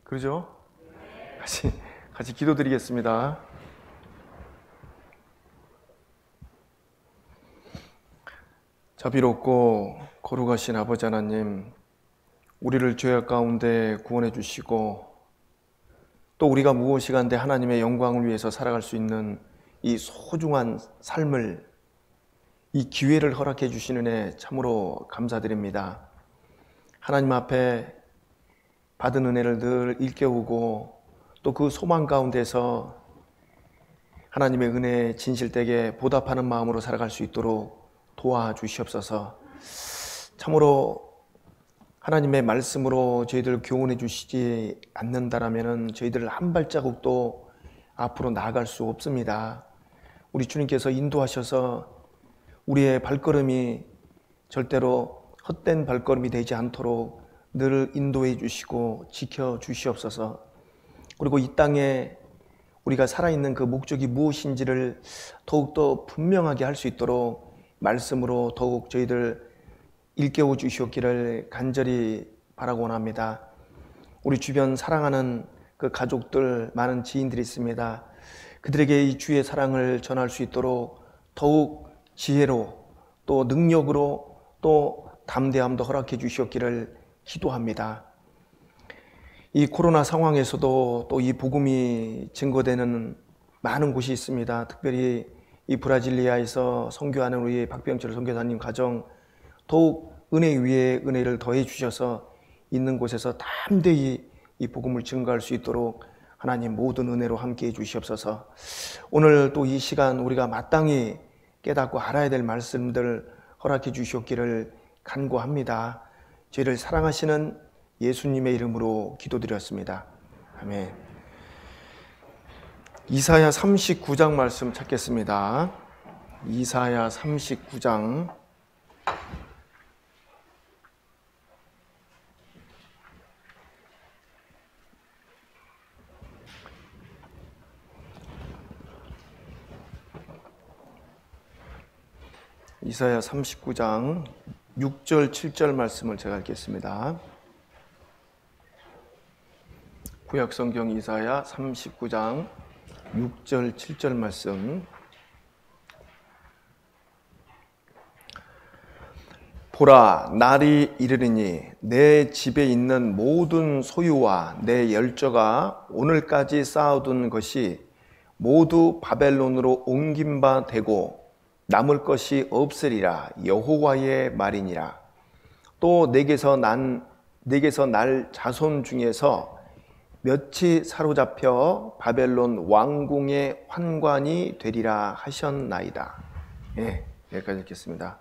그러죠? 같이 기도드리겠습니다. 자비롭고 거룩하신 아버지 하나님, 우리를 죄악 가운데 구원해 주시고 또 우리가 무엇이간데 하나님의 영광을 위해서 살아갈 수 있는 이 소중한 삶을, 이 기회를 허락해 주시는 애 참으로 감사드립니다. 하나님 앞에 받은 은혜를 늘 일깨우고 또 그 소망 가운데서 하나님의 은혜에 진실되게 보답하는 마음으로 살아갈 수 있도록 도와주시옵소서. 참으로 하나님의 말씀으로 저희들을 교훈해 주시지 않는다라면 저희들 한 발자국도 앞으로 나아갈 수 없습니다. 우리 주님께서 인도하셔서 우리의 발걸음이 절대로 헛된 발걸음이 되지 않도록 늘 인도해 주시고 지켜 주시옵소서. 그리고 이 땅에 우리가 살아있는 그 목적이 무엇인지를 더욱더 분명하게 할 수 있도록 말씀으로 더욱 저희들 일깨워 주시옵기를 간절히 바라고 원합니다. 우리 주변 사랑하는 그 가족들, 많은 지인들이 있습니다. 그들에게 이 주의 사랑을 전할 수 있도록 더욱 지혜로 또 능력으로 또 담대함도 허락해 주시옵기를 기도합니다. 이 코로나 상황에서도 또 이 복음이 증거되는 많은 곳이 있습니다. 특별히 이 브라질리아에서 선교하는 우리 박병철 선교사님 가정, 더욱 은혜 위에 은혜를 더해 주셔서 있는 곳에서 담대히 이 복음을 증거할 수 있도록 하나님 모든 은혜로 함께해 주시옵소서. 오늘 또 이 시간 우리가 마땅히 깨닫고 알아야 될 말씀들 허락해 주시옵기를 간구합니다. 저희를 사랑하시는 예수님의 이름으로 기도드렸습니다. 아멘. 이사야 39장 말씀 찾겠습니다. 이사야 39장. 이사야 39장 6절 7절 말씀을 제가 읽겠습니다. 구약성경 이사야 39장 6절 7절 말씀. 보라, 날이 이르리니 내 집에 있는 모든 소유와 내 열조가 오늘까지 쌓아둔 것이 모두 바벨론으로 옮긴 바 되고 남을 것이 없으리라. 여호와의 말이니라. 또 내게서 날 자손 중에서 몇이 사로잡혀 바벨론 왕궁의 환관이 되리라 하셨나이다. 예, 여기까지 읽겠습니다.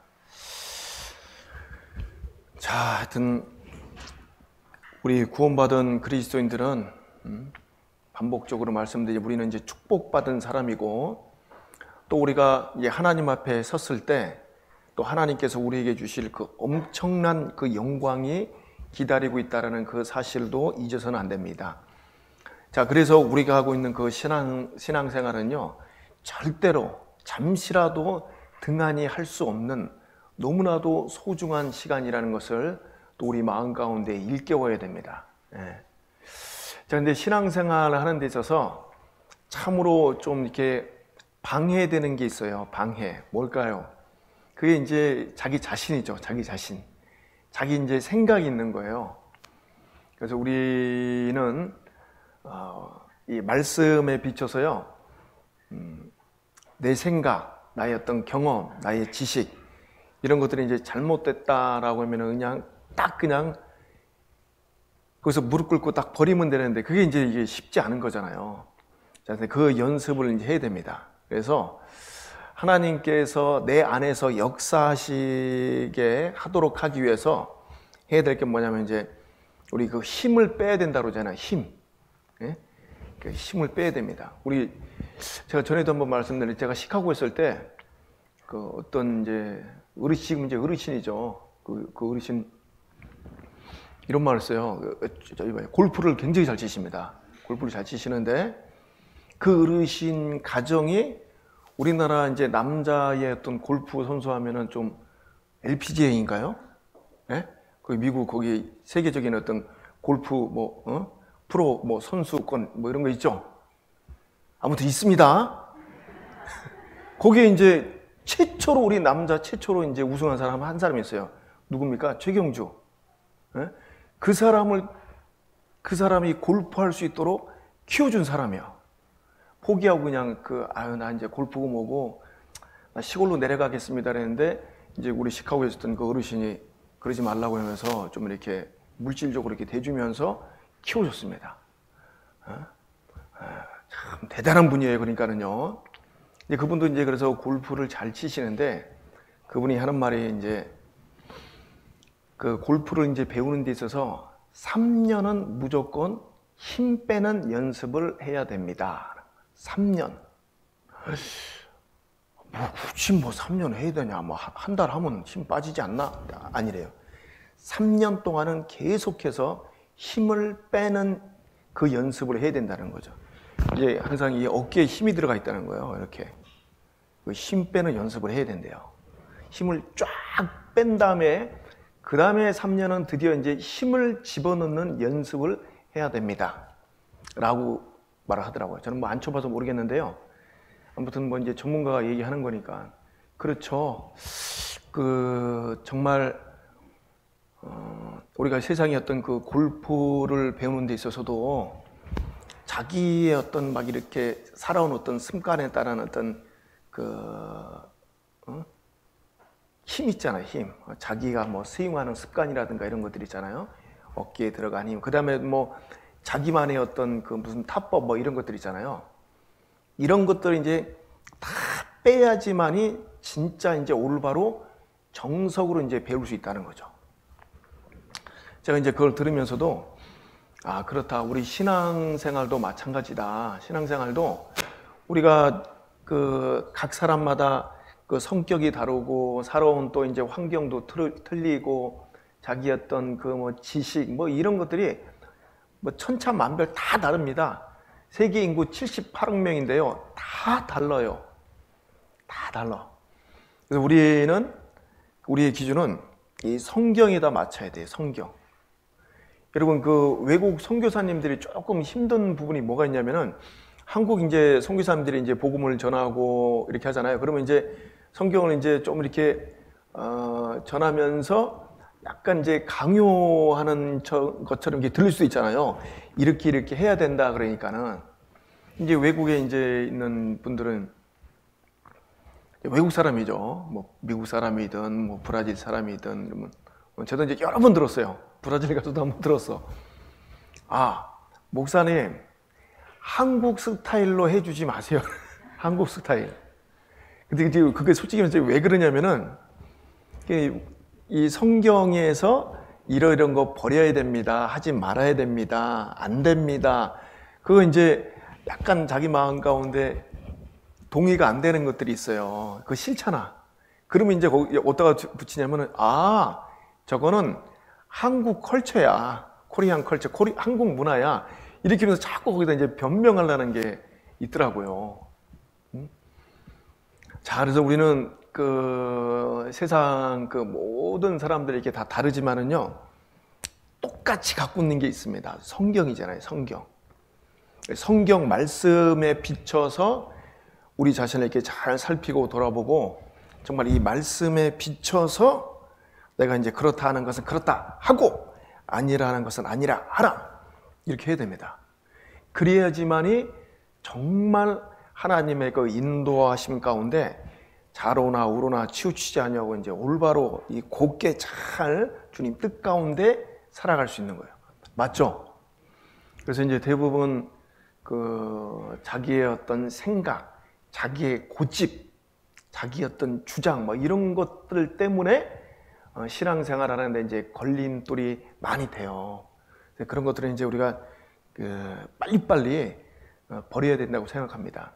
자, 하여튼 우리 구원받은 그리스도인들은 반복적으로 말씀드리지, 우리는 이제 축복받은 사람이고 또 우리가 이제 하나님 앞에 섰을 때 또 하나님께서 우리에게 주실 그 엄청난 그 영광이 기다리고 있다는 그 사실도 잊어서는 안 됩니다. 자, 그래서 우리가 하고 있는 그 신앙생활은요, 절대로 잠시라도 등한히 할 수 없는 너무나도 소중한 시간이라는 것을 또 우리 마음 가운데 일깨워야 됩니다. 예. 자, 근데 신앙생활을 하는 데 있어서 참으로 좀 이렇게 방해되는 게 있어요. 방해. 뭘까요? 그게 이제 자기 자신이죠. 자기 자신. 자기 이제 생각이 있는 거예요. 그래서 우리는 이 말씀에 비춰서요, 내 생각, 나의 어떤 경험, 나의 지식, 이런 것들이 이제 잘못됐다라고 하면 그냥 거기서 무릎 꿇고 딱 버리면 되는데 그게 이게 쉽지 않은 거잖아요. 자, 그 연습을 이제 해야 됩니다. 그래서 하나님께서 내 안에서 역사하시게 하도록 하기 위해서 해야 될 게 뭐냐면 이제 우리 그 힘을 빼야 된다고 그러잖아요. 힘. 예? 그 힘을 빼야 됩니다. 제가 전에도 한번 말씀드렸는데, 제가 시카고에 있을 때 그 어떤 이제 지금 이제 어르신이죠. 그 어르신 이런 말을 써요. 골프를 굉장히 잘 치십니다. 골프를 잘 치시는데 그 어르신 가정이 우리나라 이제 남자의 어떤 골프 선수 하면은 좀 LPGA인가요? 예? 그 미국 거기 세계적인 어떤 골프 프로 뭐 선수권 뭐 이런 거 있죠. 아무튼 있습니다. 거기에 이제 최초로 우리 남자 최초로 이제 우승한 사람 한 사람이 있어요. 누굽니까? 최경주. 예? 그 사람이 골프할 수 있도록 키워준 사람이야. 포기하고 그냥 나 이제 골프고 뭐고 나 시골로 내려가겠습니다 그랬는데 이제 우리 시카고에 있었던 그 어르신이 그러지 말라고 하면서 좀 이렇게 물질적으로 이렇게 대주면서 키워줬습니다. 참 대단한 분이에요. 그러니까는요. 이제 그분도 이제 그래서 골프를 잘 치시는데 그분이 하는 말이 이제 그 골프를 이제 배우는 데 있어서 3년은 무조건 힘 빼는 연습을 해야 됩니다. 3년. 뭐 굳이 뭐 3년 해야 되냐? 뭐 한 달 하면 힘 빠지지 않나? 아니래요. 3년 동안은 계속해서 힘을 빼는 그 연습을 해야 된다는 거죠. 이제 항상 이 어깨에 힘이 들어가 있다는 거예요. 이렇게 그 힘 빼는 연습을 해야 된대요. 힘을 쫙 뺀 다음에 그 다음에 3년은 드디어 이제 힘을 집어넣는 연습을 해야 됩니다. 라고 말을 하더라고요. 저는 뭐 안 쳐봐서 모르겠는데요. 아무튼 뭐 이제 전문가가 얘기하는 거니까 그렇죠. 정말 우리가 세상의 어떤 그 골프를 배우는 데 있어서도 자기의 어떤 막 이렇게 살아온 어떤 습관에 따른 어떤 힘 있잖아요. 힘. 자기가 뭐 스윙하는 습관이라든가 이런 것들 있잖아요. 어깨에 들어간 힘. 그 다음에 뭐 자기만의 어떤 그 무슨 타법 뭐 이런 것들 있잖아요. 이런 것들을 이제 다 빼야지만이 진짜 이제 올바로 정석으로 이제 배울 수 있다는 거죠. 제가 이제 그걸 들으면서도 그렇다. 우리 신앙생활도 마찬가지다. 신앙생활도 우리가 각 사람마다 그 성격이 다르고 살아온 또 이제 환경도 틀리고 자기 어떤 그 뭐 지식 뭐 이런 것들이 뭐 천차만별 다 다릅니다. 세계 인구 78억 명인데요. 다 달라요. 다 달라. 그래서 우리의 기준은 이 성경에다 맞춰야 돼요. 성경. 여러분 그 외국 선교사님들이 조금 힘든 부분이 뭐가 있냐면은 한국 이제 선교사님들이 이제 복음을 전하고 이렇게 하잖아요. 그러면 이제 성경을 이제 좀 이렇게 전하면서 약간 이제 강요하는 것처럼 이렇게 들릴 수도 있잖아요. 이렇게 해야 된다 그러니까는 이제 외국에 이제 있는 분들은 외국 사람이죠. 뭐 미국 사람이든 뭐 브라질 사람이든 이러면 저도 이제 여러 번 들었어요. 브라질 가서도 한번 들었어. 목사님 한국 스타일로 해주지 마세요. 한국 스타일. 근데 그게 솔직히 말해서 왜 그러냐면은 이 성경에서 이런 거 버려야 됩니다. 하지 말아야 됩니다. 안 됩니다. 그거 이제 약간 자기 마음 가운데 동의가 안 되는 것들이 있어요. 그거 싫잖아. 그러면 이제 거기 어디다가 붙이냐면은 저거는 한국 컬처야. 코리안 컬처, 한국 문화야. 이렇게 하면서 자꾸 거기다 이제 변명하려는 게 있더라고요. 자, 그래서 우리는 세상 모든 사람들이 다 다르지만은요, 똑같이 갖고 있는 게 있습니다. 성경이잖아요, 성경. 성경 말씀에 비춰서 우리 자신을 이렇게 잘 살피고 돌아보고, 정말 이 말씀에 비춰서 내가 이제 그렇다 하는 것은 그렇다 하고, 아니라 하는 것은 아니라 하라. 이렇게 해야 됩니다. 그래야지만이 정말 하나님의 그 인도하심 가운데 좌로나 우로나 치우치지 아니하고 이제 올바로 이 곧게 잘 주님 뜻 가운데 살아갈 수 있는 거예요. 맞죠? 그래서 이제 대부분 자기의 어떤 생각, 자기의 고집, 자기의 어떤 주장 뭐 이런 것들 때문에 신앙생활 하는데 이제 걸림돌이 많이 돼요. 그런 것들은 이제 우리가 빨리빨리 버려야 된다고 생각합니다.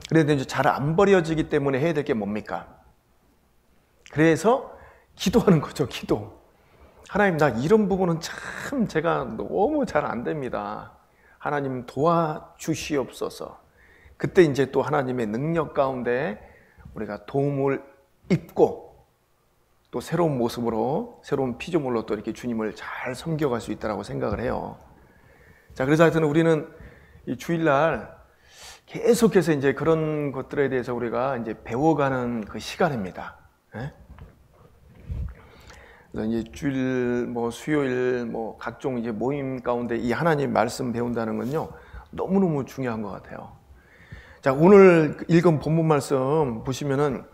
그런데 이제 잘 안 버려지기 때문에 해야 될 게 뭡니까? 그래서 기도하는 거죠, 기도. 하나님, 나 이런 부분은 참 제가 너무 잘 안 됩니다. 하나님 도와주시옵소서. 그때 이제 또 하나님의 능력 가운데 우리가 도움을 입고 또 새로운 모습으로, 새로운 피조물로 또 이렇게 주님을 잘 섬겨갈 수 있다고 생각을 해요. 자, 그래서 하여튼 우리는 이 주일날 계속해서 이제 그런 것들에 대해서 우리가 이제 배워가는 그 시간입니다. 예? 그래서 이제 주일, 수요일, 각종 이제 모임 가운데 이 하나님 말씀 배운다는 건요, 너무너무 중요한 것 같아요. 자, 오늘 읽은 본문 말씀 보시면은,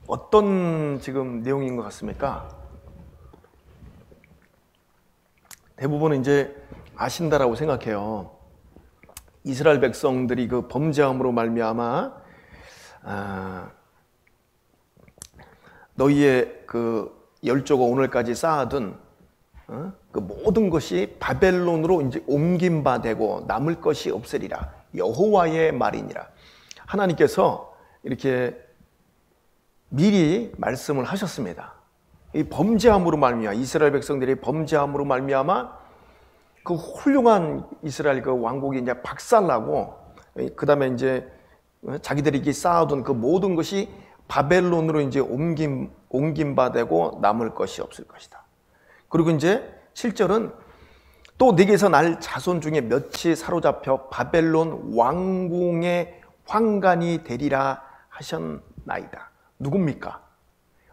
어떤 지금 내용인 것 같습니까? 대부분은 이제 아신다라고 생각해요. 이스라엘 백성들이 그 범죄함으로 말미암아 너희의 그 열조가 오늘까지 쌓아둔 그 모든 것이 바벨론으로 이제 옮긴 바 되고 남을 것이 없으리라. 여호와의 말이니라. 하나님께서 이렇게 미리 말씀을 하셨습니다. 이 범죄함으로 말미암아, 이스라엘 백성들이 범죄함으로 말미암아 그 훌륭한 이스라엘 그 왕국이 이제 박살나고, 그 다음에 이제 자기들이 쌓아둔 그 모든 것이 바벨론으로 이제 옮긴 바 되고 남을 것이 없을 것이다. 그리고 이제 7절은 또 네게서 날 자손 중에 몇이 사로잡혀 바벨론 왕궁의 환관이 되리라 하셨나이다. 누굽니까?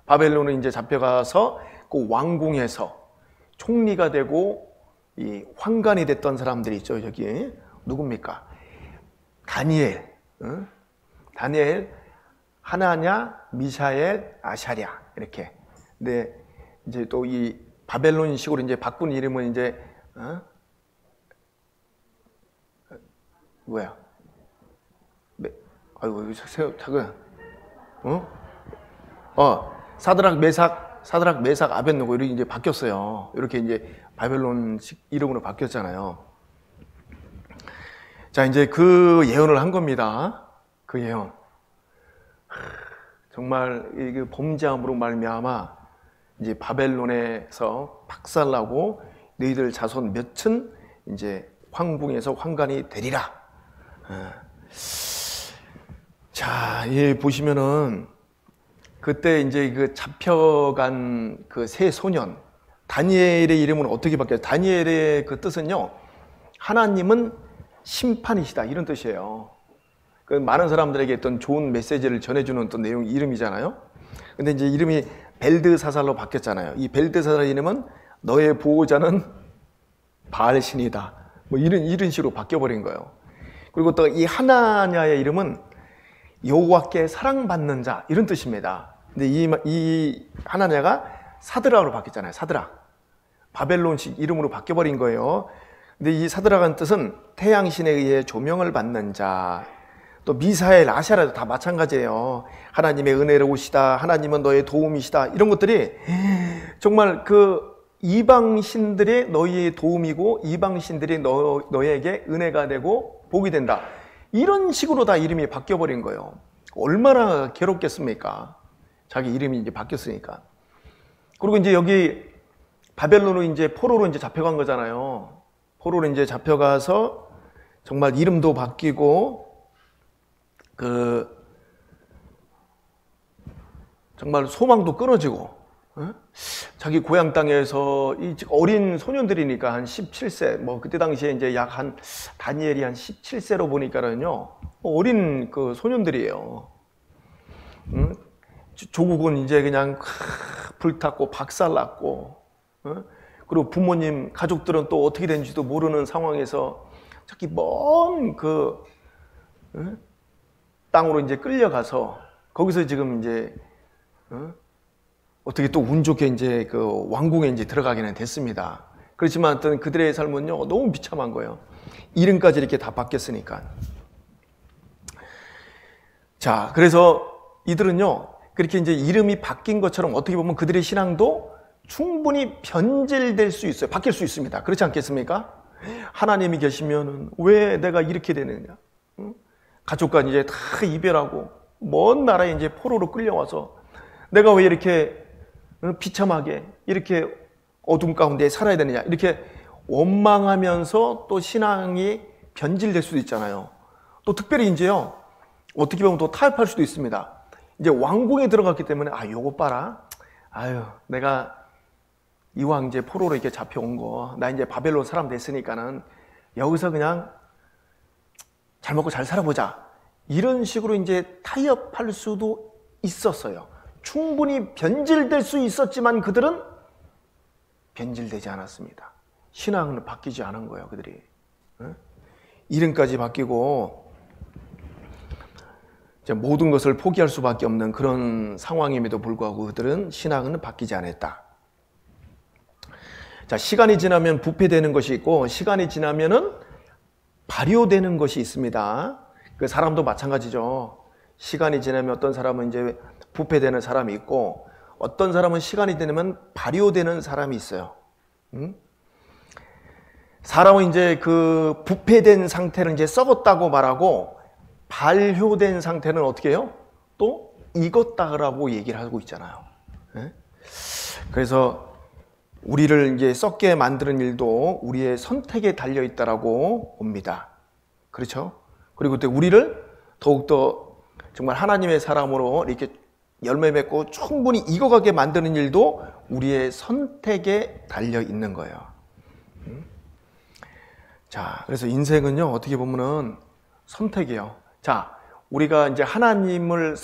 바벨론은 이제 잡혀가서 그 왕궁에서 총리가 되고 이 환관이 됐던 사람들이 있죠. 저기 누굽니까? 다니엘, 다니엘, 하나냐, 미샤엘, 아샤랴 이렇게. 근데 이제 또 이 바벨론식으로 이제 바꾼 이름은 이제 뭐야? 아이고 잠깐. 사드락, 메삭, 아벳느고 이렇게 이제 바뀌었어요. 이렇게 이제 바벨론식 이름으로 바뀌었잖아요. 자, 이제 그 예언을 한 겁니다. 그 예언. 정말 이 범죄함으로 말미암아 이제 바벨론에서 박살나고 너희들 자손 몇은 이제 황궁에서 환관이 되리라. 자, 보시면은 그때 이제 그 잡혀간 그 세 소년 다니엘의 이름은 어떻게 바뀌어요? 다니엘의 그 뜻은요, 하나님은 심판이시다 이런 뜻이에요. 그 많은 사람들에게 어떤 좋은 메시지를 전해주는 어떤 내용 이름이잖아요. 근데 이제 이름이 벨드사살로 바뀌었잖아요. 이 벨드사살의 이름은 너의 보호자는 바알신이다. 뭐 이런 식으로 바뀌어버린 거예요. 그리고 또 이 하나냐의 이름은 여호와께 사랑받는 자 이런 뜻입니다. 근데 이 하나냐가 사드락으로 바뀌었잖아요. 사드락. 바벨론식 이름으로 바뀌어버린 거예요. 근데 이 사드락은 뜻은 태양신에 의해 조명을 받는 자. 또 미사엘, 아샤라도 다 마찬가지예요. 하나님의 은혜로우시다. 하나님은 너의 도움이시다. 이런 것들이 정말 그 이방신들의 너희의 도움이고 이방신들이 너에게 은혜가 되고 복이 된다. 이런 식으로 다 이름이 바뀌어버린 거예요. 얼마나 괴롭겠습니까? 자기 이름이 이제 바뀌었으니까. 그리고 이제 여기 바벨론으로 이제 포로로 이제 잡혀간 거잖아요. 포로로 이제 잡혀가서 정말 이름도 바뀌고, 정말 소망도 끊어지고, 자기 고향 땅에서 이 어린 소년들이니까 한 17세, 그때 당시에 이제 약 다니엘이 한 17세로 보니까는요, 어린 그 소년들이에요. 조국은 이제 그냥 불탔고 박살났고, 그리고 부모님, 가족들은 또 어떻게 된지도 모르는 상황에서 저기 먼 그 땅으로 이제 끌려가서 거기서 지금 이제 어떻게 또 운 좋게 이제 그 왕궁에 이제 들어가기는 됐습니다. 그렇지만 어떤 그들의 삶은요 너무 비참한 거예요. 이름까지 이렇게 다 바뀌었으니까. 자, 그래서 이들은요 그렇게 이제 이름이 바뀐 것처럼 어떻게 보면 그들의 신앙도 충분히 변질될 수 있어요. 바뀔 수 있습니다. 그렇지 않겠습니까? 하나님이 계시면은 왜 내가 이렇게 되느냐? 가족과 이제 다 이별하고 먼 나라에 이제 포로로 끌려와서 내가 왜 이렇게 비참하게 이렇게 어둠 가운데 살아야 되느냐? 이렇게 원망하면서 또 신앙이 변질될 수도 있잖아요. 또 특별히 이제요 어떻게 보면 또 타협할 수도 있습니다. 이제 왕궁에 들어갔기 때문에 요거 봐라. 내가 이왕 이제 포로로 이렇게 잡혀온 거, 나 이제 바벨론 사람 됐으니까는 여기서 그냥 잘 먹고 잘 살아보자. 이런 식으로 이제 타협할 수도 있었어요. 충분히 변질될 수 있었지만 그들은 변질되지 않았습니다. 신앙은 바뀌지 않은 거예요, 그들이. 이름까지 바뀌고 이제 모든 것을 포기할 수밖에 없는 그런 상황임에도 불구하고 그들은 신앙은 바뀌지 않았다. 자, 시간이 지나면 부패되는 것이 있고 시간이 지나면은 발효되는 것이 있습니다. 그 사람도 마찬가지죠. 시간이 지나면 어떤 사람은 이제 부패되는 사람이 있고 어떤 사람은 시간이 지나면 발효되는 사람이 있어요. 사람은 이제 그 부패된 상태를 이제 썩었다고 말하고 발효된 상태는 어떻게 해요? 또 익었다라고 얘기를 하고 있잖아요. 그래서 우리를 이제 썩게 만드는 일도 우리의 선택에 달려 있다라고 봅니다. 그렇죠? 그리고 또 우리를 더욱더 정말 하나님의 사람으로 이렇게 열매 맺고 충분히 익어가게 만드는 일도 우리의 선택에 달려 있는 거예요. 자, 그래서 인생은요, 어떻게 보면은 선택이에요. 자, 우리가 이제 하나님을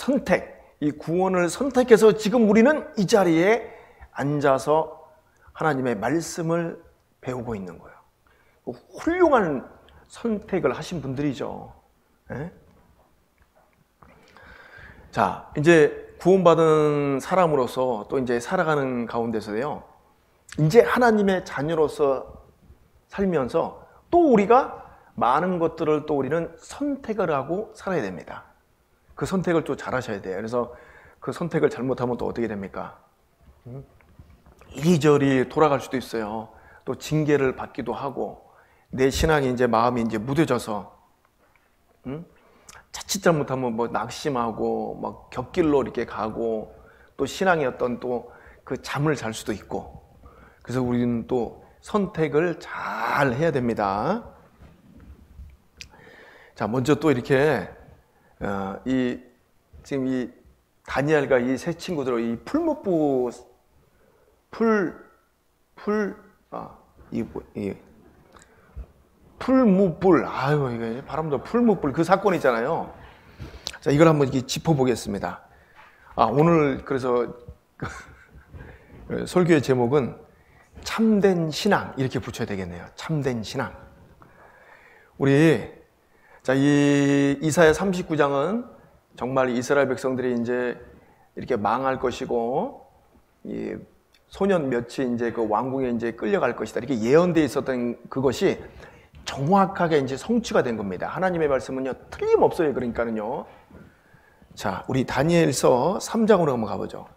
이 구원을 선택해서 지금 우리는 이 자리에 앉아서 하나님의 말씀을 배우고 있는 거예요. 훌륭한 선택을 하신 분들이죠. 예? 자, 이제 구원받은 사람으로서 또 이제 살아가는 가운데서요, 이제 하나님의 자녀로서 살면서 또 우리가 많은 것들을 또 우리는 선택을 하고 살아야 됩니다. 그 선택을 또 잘 하셔야 돼요. 그래서 그 선택을 잘못하면 또 어떻게 됩니까? 이리저리 돌아갈 수도 있어요. 또 징계를 받기도 하고 내 신앙이 이제 마음이 이제 무뎌져서 자칫 잘못하면 뭐 낙심하고 막 곁길로 이렇게 가고 또 신앙의 어떤 또 그 잠을 잘 수도 있고 그래서 우리는 또 선택을 잘 해야 됩니다. 자, 먼저 또 이렇게 지금 이 다니엘과 이 세 친구들 이 풀무불 아유 이게 바람도 풀무불 그 사건 있잖아요. 자, 이걸 한번 이렇게 짚어보겠습니다. 오늘 그래서 설교의 제목은 참된 신앙 이렇게 붙여야 되겠네요. 참된 신앙. 우리 자, 이 이사야 39장은 정말 이스라엘 백성들이 이제 이렇게 망할 것이고 이 소년 몇이 이제 그 왕궁에 이제 끌려갈 것이다. 이렇게 예언되어 있었던 그것이 정확하게 이제 성취가 된 겁니다. 하나님의 말씀은요, 틀림없어요. 그러니까는요. 자, 우리 다니엘서 3장으로 한번 가보죠.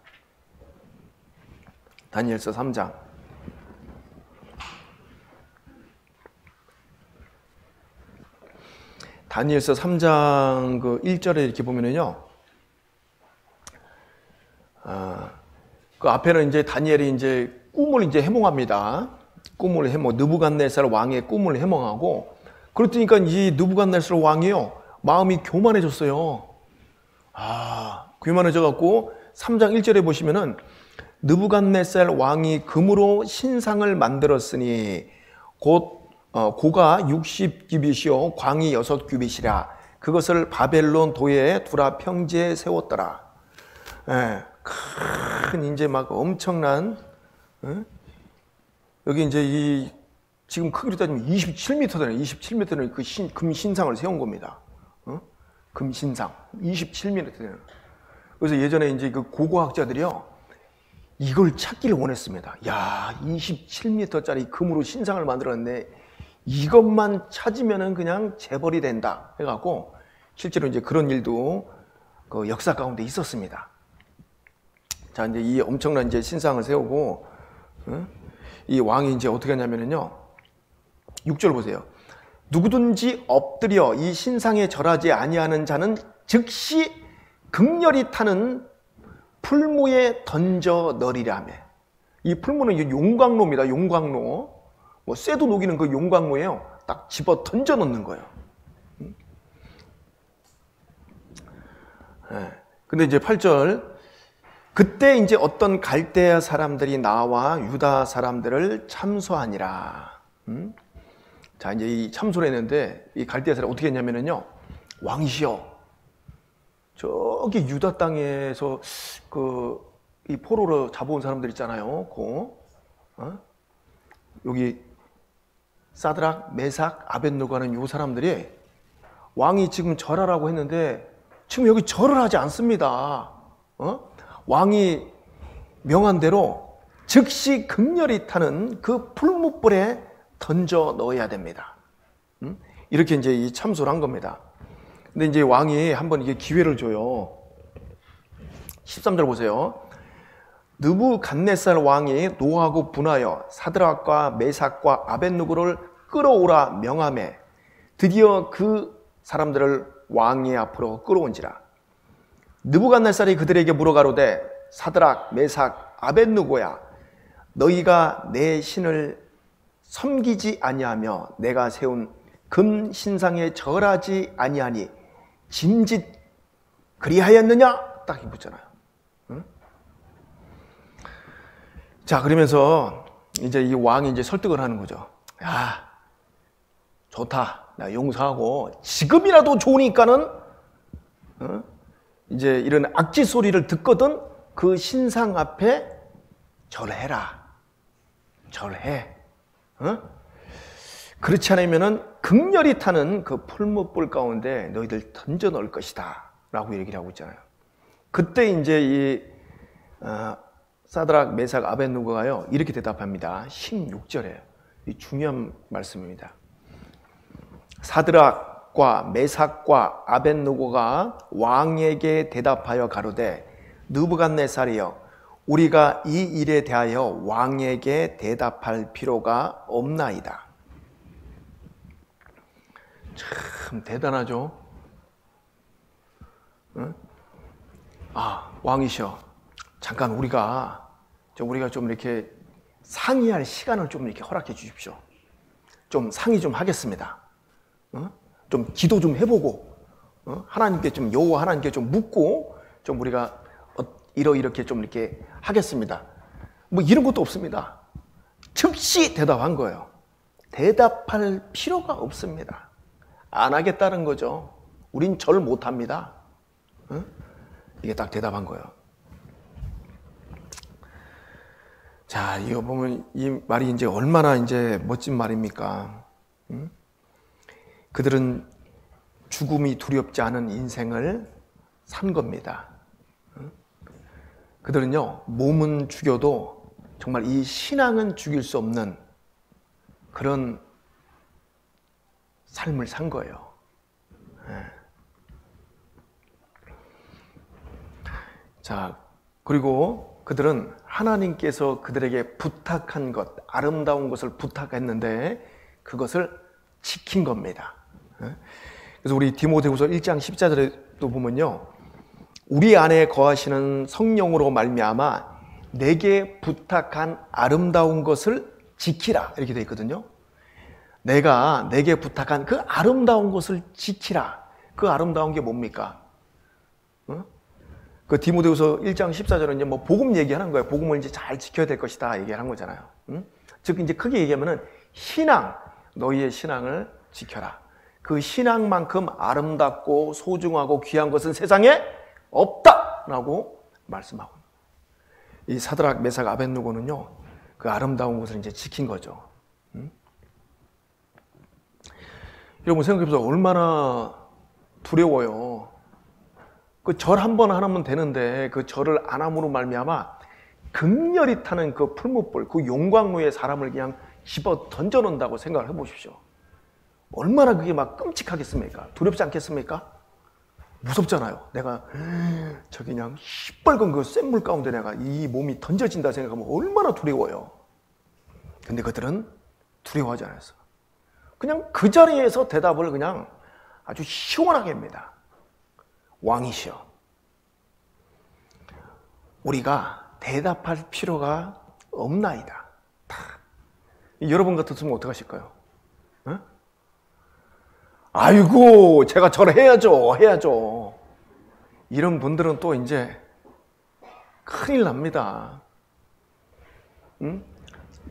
다니엘서 3장. 다니엘서 3장 그 1절에 이렇게 보면은요. 그 앞에는 이제 다니엘이 이제 꿈을 이제 해몽합니다. 꿈을 해몽, 느부갓네살 왕의 꿈을 해몽하고, 그렇다니까 이 느부갓네살 왕이요, 마음이 교만해졌어요. 교만해져갖고 3장 1절에 보시면은 느부갓네살 왕이 금으로 신상을 만들었으니 곧 고가 60규빗이요 광이 6규빗이라 그것을 바벨론 도에 두라 평지에 세웠더라. 예, 큰 이제 막 엄청난 여기 이제 이 지금 크기로 따지면 27m 되는 27m는 그 금신상을 세운 겁니다. 금신상 27m 되는. 그래서 예전에 이제 그 고고학자들이요 이걸 찾기를 원했습니다. 야, 27m짜리 금으로 신상을 만들었는데 이것만 찾으면은 그냥 재벌이 된다 해갖고 실제로 이제 그런 일도 그 역사 가운데 있었습니다. 자, 이제 이 엄청난 이제 신상을 세우고 이 왕이 이제 어떻게 하냐면은요 6절 보세요. 누구든지 엎드려 이 신상에 절하지 아니하는 자는 즉시 극렬히 타는 풀무에 던져 넣으리라며. 이 풀무는 용광로입니다. 용광로. 뭐 쇠도 녹이는 그 용광로예요. 딱 집어 던져 넣는 거예요. 근데 이제 8절 그때 이제 어떤 갈대아 사람들이 나와 유다 사람들을 참소하니라. 자, 이제 이 참소를 했는데 이 갈대아 사람 어떻게 했냐면요, 왕이시여, 저기 유다 땅에서 이 포로로 잡아온 사람들 있잖아요. 여기 사드락, 메삭, 아벳느고 하는 요 사람들이 왕이 지금 절하라고 했는데 지금 여기 절을 하지 않습니다. 왕이 명한 대로 즉시 극렬히 타는 그 풀무불에 던져 넣어야 됩니다. 이렇게 이제 이 참소를 한 겁니다. 근데 이제 왕이 한번 이게 기회를 줘요. 13절 보세요. 느부갓네살 왕이 노하고 분하여 사드락과 메삭과 아벳느고를 끌어오라 명하매 드디어 그 사람들을 왕의 앞으로 끌어온지라. 느부갓네살이 그들에게 물어가로되 사드락, 메삭, 아벳느고야, 너희가 내 신을 섬기지 아니하며 내가 세운 금 신상에 절하지 아니하니 짐짓 그리하였느냐? 딱 묻잖아요. 응? 자, 그러면서 이제 이 왕이 이제 설득을 하는 거죠. 야, 좋다. 나 용서하고 지금이라도 좋으니까는 이제 이런 악지 소리를 듣거든 그 신상 앞에 절해라. 절해. 그렇지 않으면은 극렬히 타는 그 풀무불 가운데 너희들 던져 넣을 것이다 라고 얘기를 하고 있잖아요. 그때 이제 이 사드락, 메삭, 아벳느고가요 이렇게 대답합니다. 16절에 이 중요한 말씀입니다. 사드락과 메삭과 아벳느고가 왕에게 대답하여 가로되 느부갓네살이여, 우리가 이 일에 대하여 왕에게 대답할 필요가 없나이다. 참 대단하죠. 응? 왕이셔, 잠깐 우리가 좀 이렇게 상의할 시간을 좀 이렇게 허락해 주십시오. 좀 상의 좀 하겠습니다. 좀 기도 좀 해보고 하나님께 좀 여호와 하나님께 좀 묻고 좀 우리가 이렇게 좀 이렇게 하겠습니다. 뭐 이런 것도 없습니다. 즉시 대답한 거예요. 대답할 필요가 없습니다. 안 하겠다는 거죠. 우린 절 못합니다. 이게 딱 대답한 거예요. 자, 이거 보면 이 말이 이제 얼마나 이제 멋진 말입니까? 그들은 죽음이 두렵지 않은 인생을 산 겁니다. 그들은요, 몸은 죽여도 정말 이 신앙은 죽일 수 없는 그런 삶을 산 거예요. 자, 그리고 그들은 하나님께서 그들에게 부탁한 것, 아름다운 것을 부탁했는데 그것을 지킨 겁니다. 그래서 우리 디모데후서 1장 14절에도 보면요, 우리 안에 거하시는 성령으로 말미암아 내게 부탁한 아름다운 것을 지키라, 이렇게 되어 있거든요. 내가 내게 부탁한 그 아름다운 것을 지키라. 그 아름다운 게 뭡니까? 그 디모데후서 1장 14절은 이제 뭐 복음 얘기하는 거예요. 복음을 이제 잘 지켜야 될 것이다 얘기하는 거잖아요. 즉 이제 크게 얘기하면은 신앙, 너희의 신앙을 지켜라. 그 신앙만큼 아름답고 소중하고 귀한 것은 세상에 없다라고 말씀하고, 이 사드락, 메삭, 아벳느고는요 그 아름다운 것을 이제 지킨 거죠. 여러분 생각해보세요. 얼마나 두려워요. 그 절 한 번 하면 되는데 그 절을 안 함으로 말미암아 극렬히 타는 그 풀무불, 그 용광로에 사람을 그냥 집어 던져 놓는다고 생각을 해보십시오. 얼마나 그게 막 끔찍하겠습니까? 두렵지 않겠습니까? 무섭잖아요. 내가 저기 그냥 시뻘건 그 쇳물 가운데 내가 이 몸이 던져진다 생각하면 얼마나 두려워요. 근데 그들은 두려워하지 않았어. 그냥 그 자리에서 대답을 그냥 아주 시원하게 합니다. 왕이시여, 우리가 대답할 필요가 없나이다. 여러분 같았으면 어떡하실까요? 아이고, 제가 절해야죠. 이런 분들은 또 이제 큰일 납니다.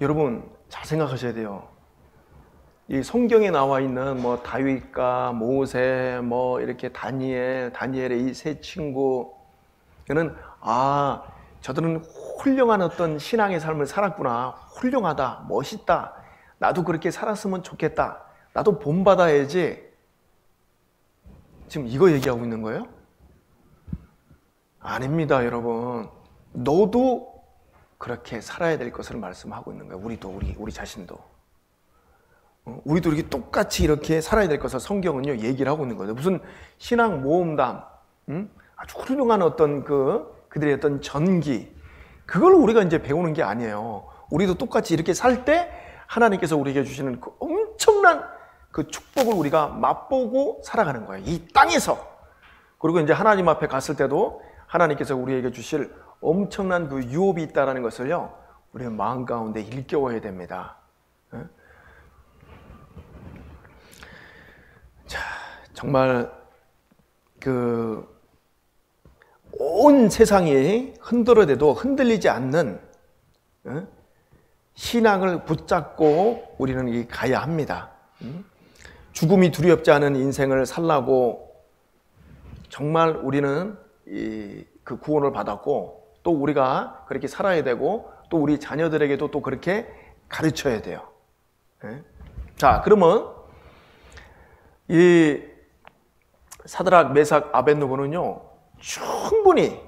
여러분 잘 생각하셔야 돼요. 이 성경에 나와 있는 뭐 다윗과 모세, 뭐 이렇게 다니엘의 이 세 친구, 그는 저들은 훌륭한 어떤 신앙의 삶을 살았구나, 훌륭하다, 멋있다, 나도 그렇게 살았으면 좋겠다, 나도 본받아야지, 지금 이거 얘기하고 있는 거예요? 아닙니다, 여러분. 너도 그렇게 살아야 될 것을 말씀하고 있는 거예요. 우리 자신도. 우리도 이렇게 똑같이 이렇게 살아야 될 것을 성경은요 얘기를 하고 있는 거예요. 무슨 신앙 모험담, 아주 훌륭한 어떤 그들의 어떤 전기, 그걸 우리가 이제 배우는 게 아니에요. 우리도 똑같이 이렇게 살 때 하나님께서 우리에게 주시는 그 엄청난 그 축복을 우리가 맛보고 살아가는 거예요. 이 땅에서. 그리고 이제 하나님 앞에 갔을 때도 하나님께서 우리에게 주실 엄청난 그 유업이 있다는 것을요 우리는 마음 가운데 일깨워야 됩니다. 자, 정말 온 세상이 흔들어대도 흔들리지 않는 신앙을 붙잡고 우리는 가야 합니다. 죽음이 두렵지 않은 인생을 살라고 정말 우리는 그 구원을 받았고, 또 우리가 그렇게 살아야 되고, 또 우리 자녀들에게도 또 그렇게 가르쳐야 돼요. 자, 그러면 이 사드락, 메삭, 아벳느고는요 충분히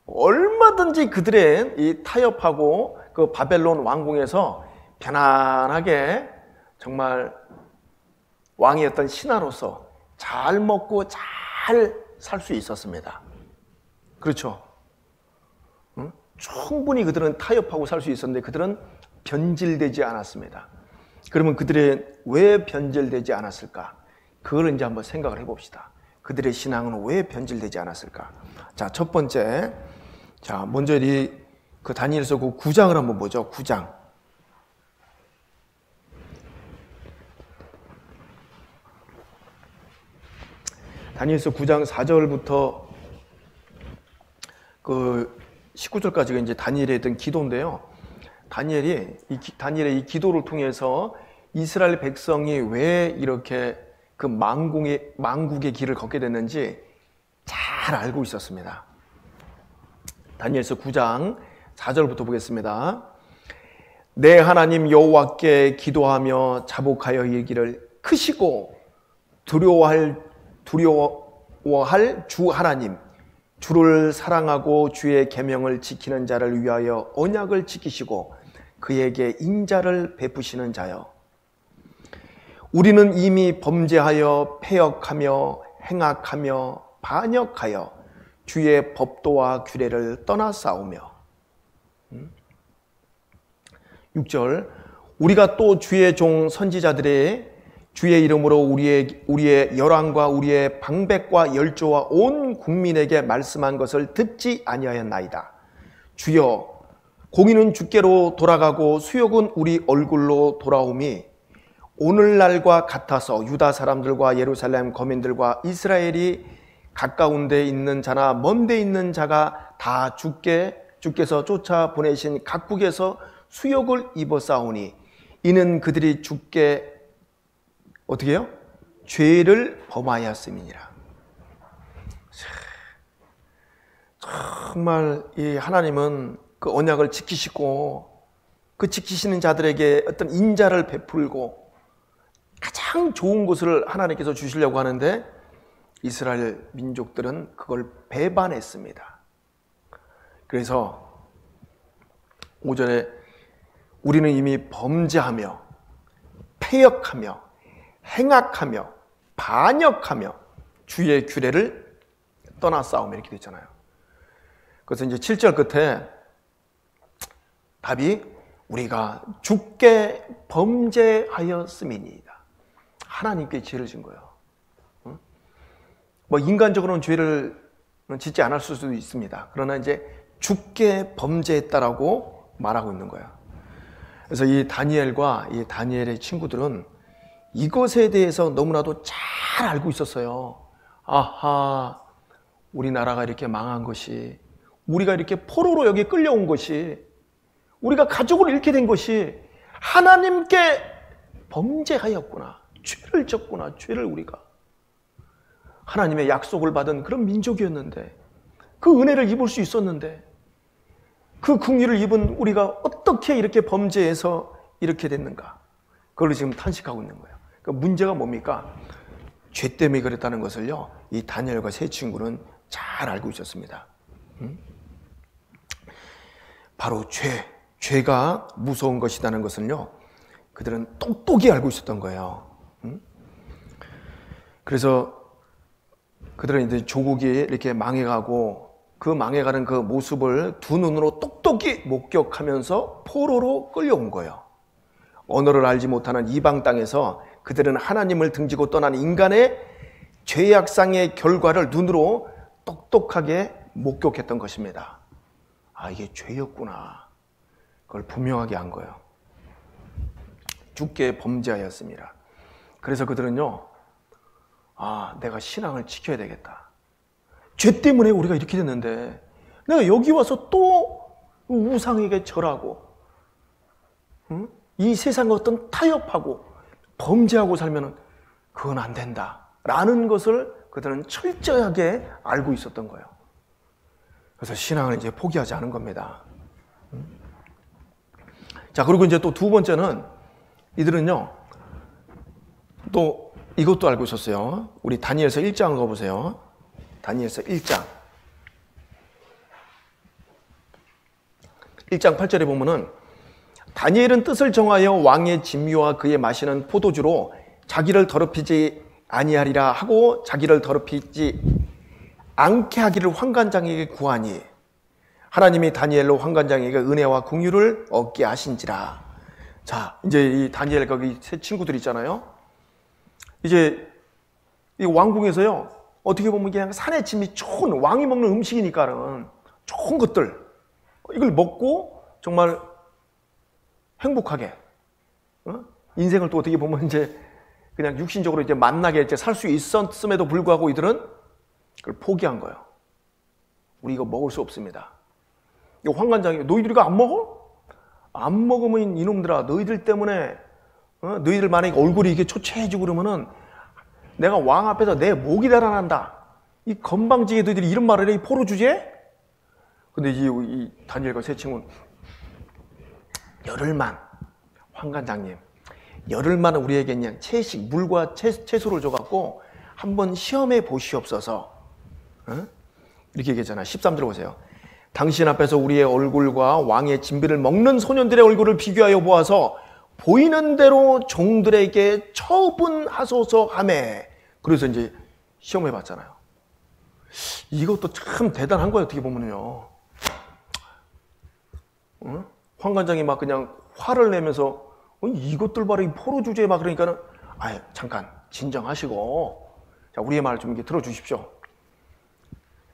얼마든지 그들의 이 타협하고 그 바벨론 왕궁에서 편안하게 정말 왕이었던 신하로서 잘 먹고 잘 살 수 있었습니다. 그렇죠? 충분히 그들은 타협하고 살 수 있었는데 그들은 변질되지 않았습니다. 그러면 그들의 왜 변질되지 않았을까? 그걸 이제 한번 생각을 해봅시다. 그들의 신앙은 왜 변질되지 않았을까? 자, 첫 번째, 자, 먼저 그 다니엘서 그 9장을 한번 보죠. 9장. 다니엘서 9장 4절부터 그 19절까지가 이제 다니엘의 어떤 기도인데요. 다니엘의 이 기도를 통해서 이스라엘 백성이 왜 이렇게 그 망국의 길을 걷게 됐는지 잘 알고 있었습니다. 다니엘서 9장 4절부터 보겠습니다. 내 하나님 여호와께 기도하며 자복하여 이르기를, 크시고 두려워할 주 하나님, 주를 사랑하고 주의 계명을 지키는 자를 위하여 언약을 지키시고 그에게 인자를 베푸시는 자여, 우리는 이미 범죄하여 패역하며 행악하며 반역하여 주의 법도와 규례를 떠나 싸우며. 6절, 우리가 또 주의 종 선지자들의 주의 이름으로 우리의 열왕과 우리의 방백과 열조와 온 국민에게 말씀한 것을 듣지 아니하였나이다. 주여, 공의는 주께로 돌아가고 수욕은 우리 얼굴로 돌아오미 오늘날과 같아서 유다 사람들과 예루살렘 거민들과 이스라엘이 가까운 데 있는 자나 먼 데 있는 자가 다 주께서 쫓아 보내신 각국에서 수욕을 입어 싸우니 이는 그들이 주께 어떻게 해요? 죄를 범하였음이니라. 정말 이 하나님은 그 언약을 지키시고 그 지키시는 자들에게 어떤 인자를 베풀고 가장 좋은 것을 하나님께서 주시려고 하는데 이스라엘 민족들은 그걸 배반했습니다. 그래서 5절에 우리는 이미 범죄하며 패역하며 행악하며 반역하며 주의 규례를 떠나 싸우며 이렇게 됐잖아요. 그래서 이제 7절 끝에 답이 우리가 주께 범죄하였음이니이다. 하나님께 죄를 진 거예요. 뭐 인간적으로는 죄를 짓지 않았을 수도 있습니다. 그러나 이제 주께 범죄했다라고 말하고 있는 거예요. 그래서 이 다니엘과 이 다니엘의 친구들은 이것에 대해서 너무나도 잘 알고 있었어요. 아하, 우리나라가 이렇게 망한 것이, 우리가 이렇게 포로로 여기 끌려온 것이, 우리가 가족을 잃게 된 것이 하나님께 범죄하였구나, 죄를 졌구나. 죄를 우리가 하나님의 약속을 받은 그런 민족이었는데, 그 은혜를 입을 수 있었는데, 그 긍휼을 입은 우리가 어떻게 이렇게 범죄해서 이렇게 됐는가, 그걸 지금 탄식하고 있는 거예요. 그 문제가 뭡니까? 죄 때문에 그랬다는 것을요, 이 다니엘과 세 친구는 잘 알고 있었습니다. 바로 죄가 무서운 것이라는 것은요, 그들은 똑똑히 알고 있었던 거예요. 그래서 그들은 이제 조국이 이렇게 망해가고, 그 망해가는 그 모습을 두 눈으로 똑똑히 목격하면서 포로로 끌려온 거예요. 언어를 알지 못하는 이방 땅에서 그들은 하나님을 등지고 떠난 인간의 죄악상의 결과를 눈으로 똑똑하게 목격했던 것입니다. 아, 이게 죄였구나. 그걸 분명하게 한 거예요. 죽게 범죄하였습니다. 그래서 그들은요, 아, 내가 신앙을 지켜야 되겠다. 죄 때문에 우리가 이렇게 됐는데 내가 여기 와서 또 우상에게 절하고, 이 세상의 어떤 타협하고 범죄하고 살면은 그건 안 된다 라는 것을 그들은 철저하게 알고 있었던 거예요. 그래서 신앙을 이제 포기하지 않은 겁니다. 자, 그리고 이제 또 두 번째는, 이들은요, 또 이것도 알고 있었어요. 우리 다니엘서 1장을 가보세요. 다니엘서 1장 8절에 보면은, 다니엘은 뜻을 정하여 왕의 진미와 그의 마시는 포도주로 자기를 더럽히지 아니하리라 하고 자기를 더럽히지 않게 하기를 환관장에게 구하니 하나님이 다니엘로 환관장에게 은혜와 긍휼을 얻게 하신지라. 자, 이제 이 다니엘 거기 세 친구들 있잖아요. 이제 이 왕궁에서요, 어떻게 보면 그냥 산의 진미, 좋은 왕이 먹는 음식이니까는 좋은 것들, 이걸 먹고 정말 행복하게, 인생을 또 어떻게 보면 이제 그냥 육신적으로 이제 만나게 이제 살 수 있었음에도 불구하고 이들은 그걸 포기한 거예요. 우리 이거 먹을 수 없습니다. 이 환관장이, 너희들이 이거 안 먹어? 안 먹으면 이놈들아, 너희들 때문에, 너희들 만약에 얼굴이 이게 초췌해지고 그러면은 내가 왕 앞에서 내 목이 달아난다. 이 건방지게 너희들이 이런 말을 해, 이 포로 주제에? 근데 이 다니엘과 세 친구는, 열흘만, 환관장님, 열흘만 우리에게 그냥 채식, 물과 채소를 줘갖고 한번 시험해 보시옵소서. 이렇게 얘기했잖아요. 13절 보세요. 당신 앞에서 우리의 얼굴과 왕의 진비를 먹는 소년들의 얼굴을 비교하여 보아서 보이는 대로 종들에게 처분하소서 하매. 그래서 이제 시험해 봤잖아요. 이것도 참 대단한 거예요. 어떻게 보면요. 환관장이 막 그냥 화를 내면서, 이것들 봐라, 이 포로 주제에 막 그러니까는, 아유, 잠깐 진정하시고, 자, 우리의 말을 좀 이렇게 들어주십시오.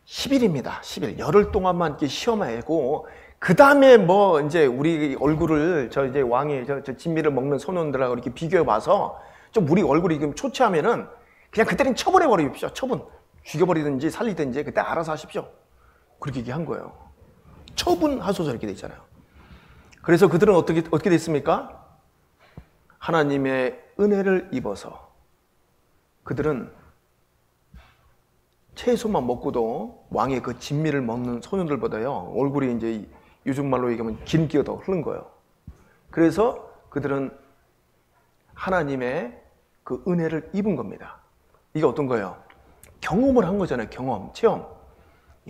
10일입니다. 10일. 열흘 동안만 이렇게 시험하고, 그 다음에 뭐, 이제 우리 얼굴을, 이제 왕이, 저 진미를 먹는 소년들하고 이렇게 비교해 봐서, 좀 우리 얼굴이 좀 초췌하면은, 그냥 그때는 처분해 버리십시오. 처분. 죽여버리든지 살리든지 그때 알아서 하십시오. 그렇게 얘기한 거예요. 처분하소서 이렇게 돼 있잖아요. 그래서 그들은 어떻게 됐습니까? 하나님의 은혜를 입어서 그들은 채소만 먹고도 왕의 그 진미를 먹는 소년들보다요, 얼굴이 이제 요즘 말로 얘기하면 기름기가 더 흐른 거예요. 그래서 그들은 하나님의 그 은혜를 입은 겁니다. 이게 어떤 거예요? 경험을 한 거잖아요. 경험, 체험.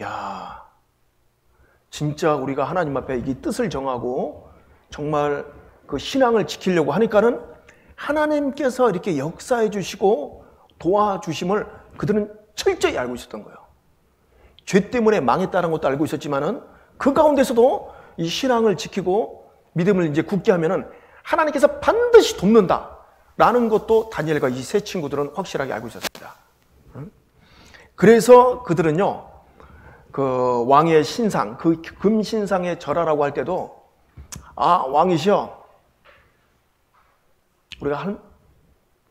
야, 진짜 우리가 하나님 앞에 이 뜻을 정하고 정말 그 신앙을 지키려고 하니까는 하나님께서 이렇게 역사해 주시고 도와주심을 그들은 철저히 알고 있었던 거예요. 죄 때문에 망했다는 것도 알고 있었지만은 그 가운데서도 이 신앙을 지키고 믿음을 이제 굳게 하면은 하나님께서 반드시 돕는다라는 것도 다니엘과 이 세 친구들은 확실하게 알고 있었습니다. 그래서 그들은요, 그 왕의 신상, 그 금신상에 절하라고 할 때도, 아, 왕이시여, 우리가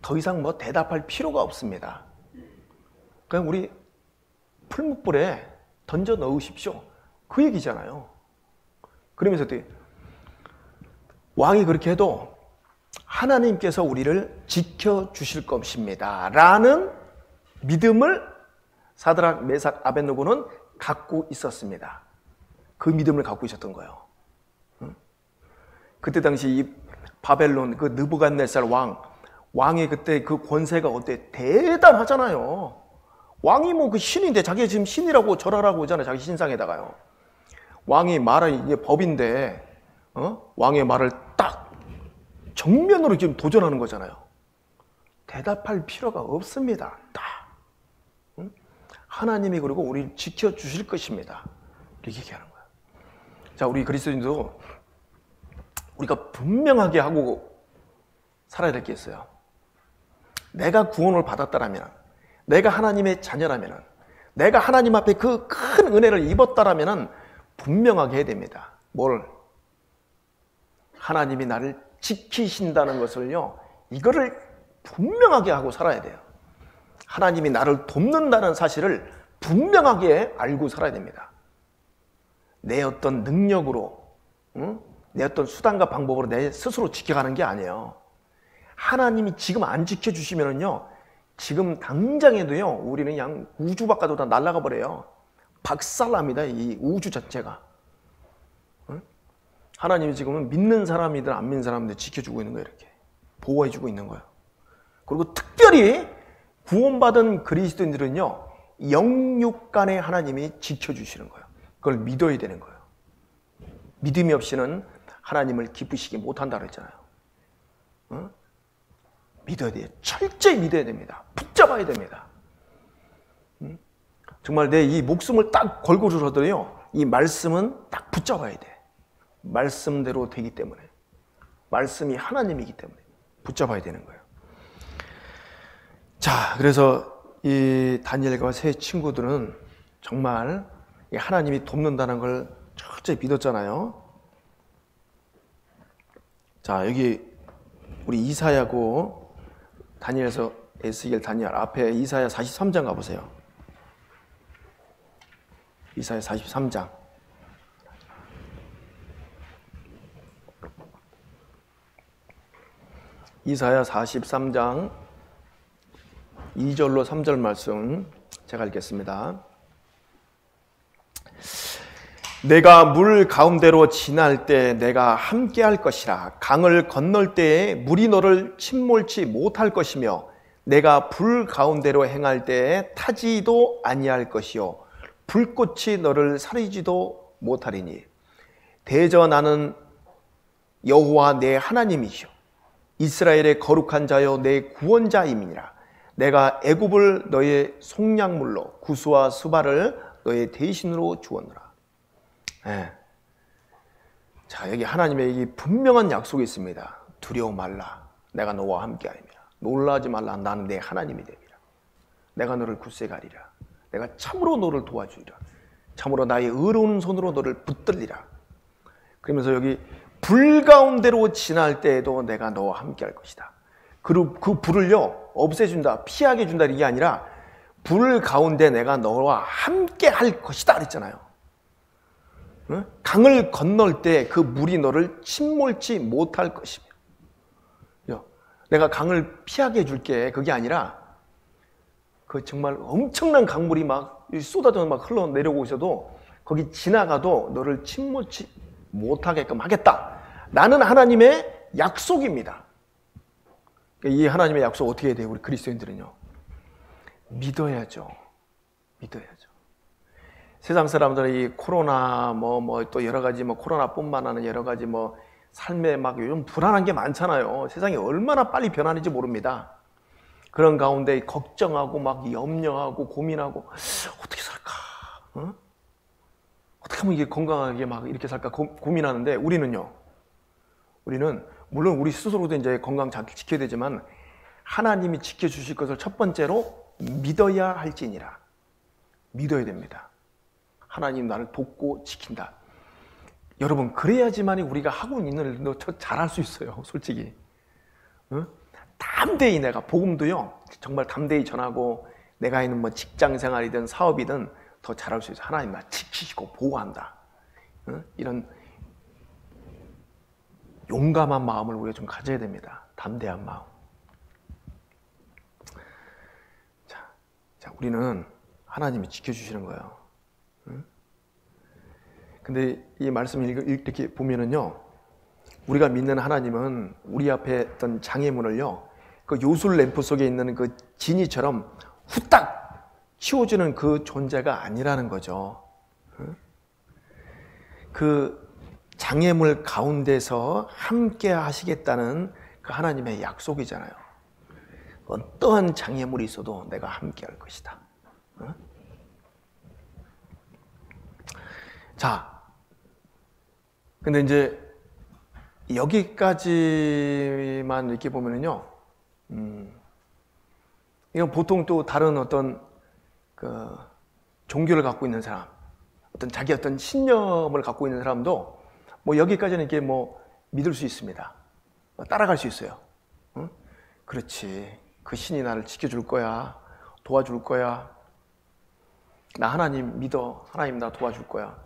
더 이상 뭐 대답할 필요가 없습니다. 그냥 우리 풀무불에 던져 넣으십시오. 그 얘기잖아요. 그러면서 왕이 그렇게 해도 하나님께서 우리를 지켜주실 것입니다 라는 믿음을 사드락, 메삭, 아벳느고는 갖고 있었습니다. 그 믿음을 갖고 있었던 거예요. 그때 당시 이 바벨론 그 느부갓네살 왕의 그때 그 권세가 어때? 대단하잖아요. 왕이 뭐 그 신인데 자기가 지금 신이라고 절하라고 하잖아요. 자기 신상에다가요. 왕이 말은 이게 법인데 왕의 말을 딱 정면으로 지금 도전하는 거잖아요. 대답할 필요가 없습니다. 딱 하나님이 그리고 우리를 지켜주실 것입니다. 이렇게 얘기하는 거예요. 자, 우리 그리스도인도 우리가 분명하게 하고 살아야 될 게 있어요. 내가 구원을 받았다라면, 내가 하나님의 자녀라면, 내가 하나님 앞에 그 큰 은혜를 입었다라면 분명하게 해야 됩니다. 뭘? 하나님이 나를 지키신다는 것을요, 이거를 분명하게 하고 살아야 돼요. 하나님이 나를 돕는다는 사실을 분명하게 알고 살아야 됩니다. 내 어떤 능력으로, 내 어떤 수단과 방법으로 내 스스로 지켜가는 게 아니에요. 하나님이 지금 안 지켜주시면은요, 지금 당장에도요, 우리는 그냥 우주 바깥으로 다 날아가 버려요. 박살납니다, 이 우주 자체가. 하나님이 지금은 믿는 사람이든 안 믿는 사람들 지켜주고 있는 거예요, 이렇게. 보호해주고 있는 거예요. 그리고 특별히 구원받은 그리스도인들은요, 영육간에 하나님이 지켜주시는 거예요. 그걸 믿어야 되는 거예요. 믿음이 없이는 하나님을 기쁘시게 못한다 그랬잖아요. 믿어야 돼요. 철저히 믿어야 됩니다. 붙잡아야 됩니다. 정말 내 이 목숨을 딱 걸고서도요, 이 말씀은 딱 붙잡아야 돼. 말씀대로 되기 때문에, 말씀이 하나님이기 때문에 붙잡아야 되는 거예요. 자, 그래서 이 다니엘과 세 친구들은 정말 하나님이 돕는다는 걸 철저히 믿었잖아요. 자, 여기 우리 이사야고 다니엘에서 에스겔, 다니엘 앞에 이사야 43장 가보세요. 이사야 43장. 이사야 43장 2절로 3절 말씀 제가 읽겠습니다. 내가 물 가운데로 지날 때 내가 함께 할 것이라. 강을 건널 때에 물이 너를 침몰치 못할 것이며 내가 불 가운데로 행할 때에 타지도 아니할 것이요 불꽃이 너를 사리지도 못하리니 대저 나는 여호와 내 하나님이시오 이스라엘의 거룩한 자여 내 구원자임이니라. 내가 애굽을 너의 속량물로 구스와 스바를 너의 대신으로 주었노라. 네. 자, 여기 하나님의 이 분명한 약속이 있습니다. 두려워 말라. 내가 너와 함께하리라. 놀라지 말라. 나는 내 하나님이 되리라. 내가 너를 굳세 가리라. 내가 참으로 너를 도와주리라. 참으로 나의 의로운 손으로 너를 붙들리라. 그러면서 여기 불 가운데로 지날 때에도 내가 너와 함께할 것이다. 그리고 그 불을요 없애준다, 피하게 준다 이게 아니라 불 가운데 내가 너와 함께할 것이다 그랬잖아요. 응? 강을 건널 때 그 물이 너를 침몰치 못할 것이며 내가 강을 피하게 해줄게 그게 아니라 그 정말 엄청난 강물이 막 쏟아져 막 흘러내려오고 있어도 거기 지나가도 너를 침몰치 못하게끔 하겠다. 나는 하나님의 약속입니다. 이 하나님의 약속 어떻게 해야 돼요? 우리 그리스도인들은요. 믿어야죠. 믿어야죠. 세상 사람들이 코로나 또 여러 가지 코로나뿐만 아니라 여러 가지 삶에 막 요즘 불안한 게 많잖아요. 세상이 얼마나 빨리 변하는지 모릅니다. 그런 가운데 걱정하고 막 염려하고 고민하고 어떻게 살까? 어떻게 하면 이게 건강하게 막 이렇게 살까 고민하는데 우리는요. 우리는 물론 우리 스스로도 이제 건강 잘 지켜야 되지만 하나님이 지켜주실 것을 첫 번째로 믿어야 할지니라. 믿어야 됩니다. 하나님 나를 돕고 지킨다. 여러분 그래야지만 우리가 하고 있는 일도 잘할 수 있어요. 솔직히. 담대히 내가 복음도요. 정말 담대히 전하고 내가 있는 직장 생활이든 사업이든 더 잘할 수 있어요. 하나님 나 지키시고 보호한다. 이런 용감한 마음을 우리가 좀 가져야 됩니다. 담대한 마음. 자, 우리는 하나님이 지켜주시는 거예요. 근데 이 말씀을 이렇게 보면은요, 우리가 믿는 하나님은 우리 앞에 있던 장애물을요, 그 요술 램프 속에 있는 그 지니처럼 후딱 치워주는 그 존재가 아니라는 거죠. 그 장애물 가운데서 함께 하시겠다는 그 하나님의 약속이잖아요. 어떠한 장애물이 있어도 내가 함께 할 것이다. 자, 근데 이제 여기까지만 이렇게 보면은요, 이건 보통 또 다른 어떤 그 종교를 갖고 있는 사람, 어떤 자기 어떤 신념을 갖고 있는 사람도 뭐 여기까지는 이렇게 뭐 믿을 수 있습니다. 따라갈 수 있어요. 응? 그렇지. 그 신이 나를 지켜줄 거야. 도와줄 거야. 나 하나님 믿어. 하나님 나 도와줄 거야.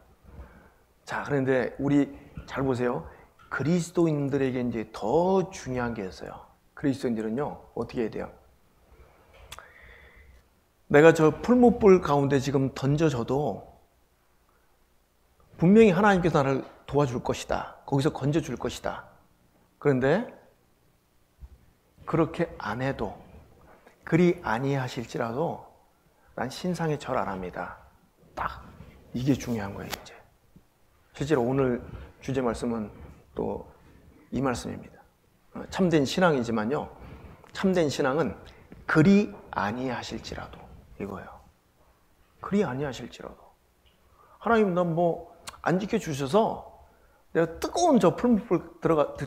자, 그런데 우리 잘 보세요. 그리스도인들에게 이제 더 중요한 게 있어요. 그리스도인들은요, 어떻게 해야 돼요? 내가 저 풀무불 가운데 지금 던져져도 분명히 하나님께서 나를 도와줄 것이다. 거기서 건져줄 것이다. 그런데 그렇게 안 해도, 그리 아니하실지라도 난 신상에 절 안 합니다. 딱 이게 중요한 거예요, 이제. 실제로 오늘 주제 말씀은 또 이 말씀입니다. 참된 신앙이지만요, 참된 신앙은 그리 아니하실지라도 이거예요. 그리 아니하실지라도 하나님 난 뭐 안 지켜주셔서 내가 뜨거운 저 풀무불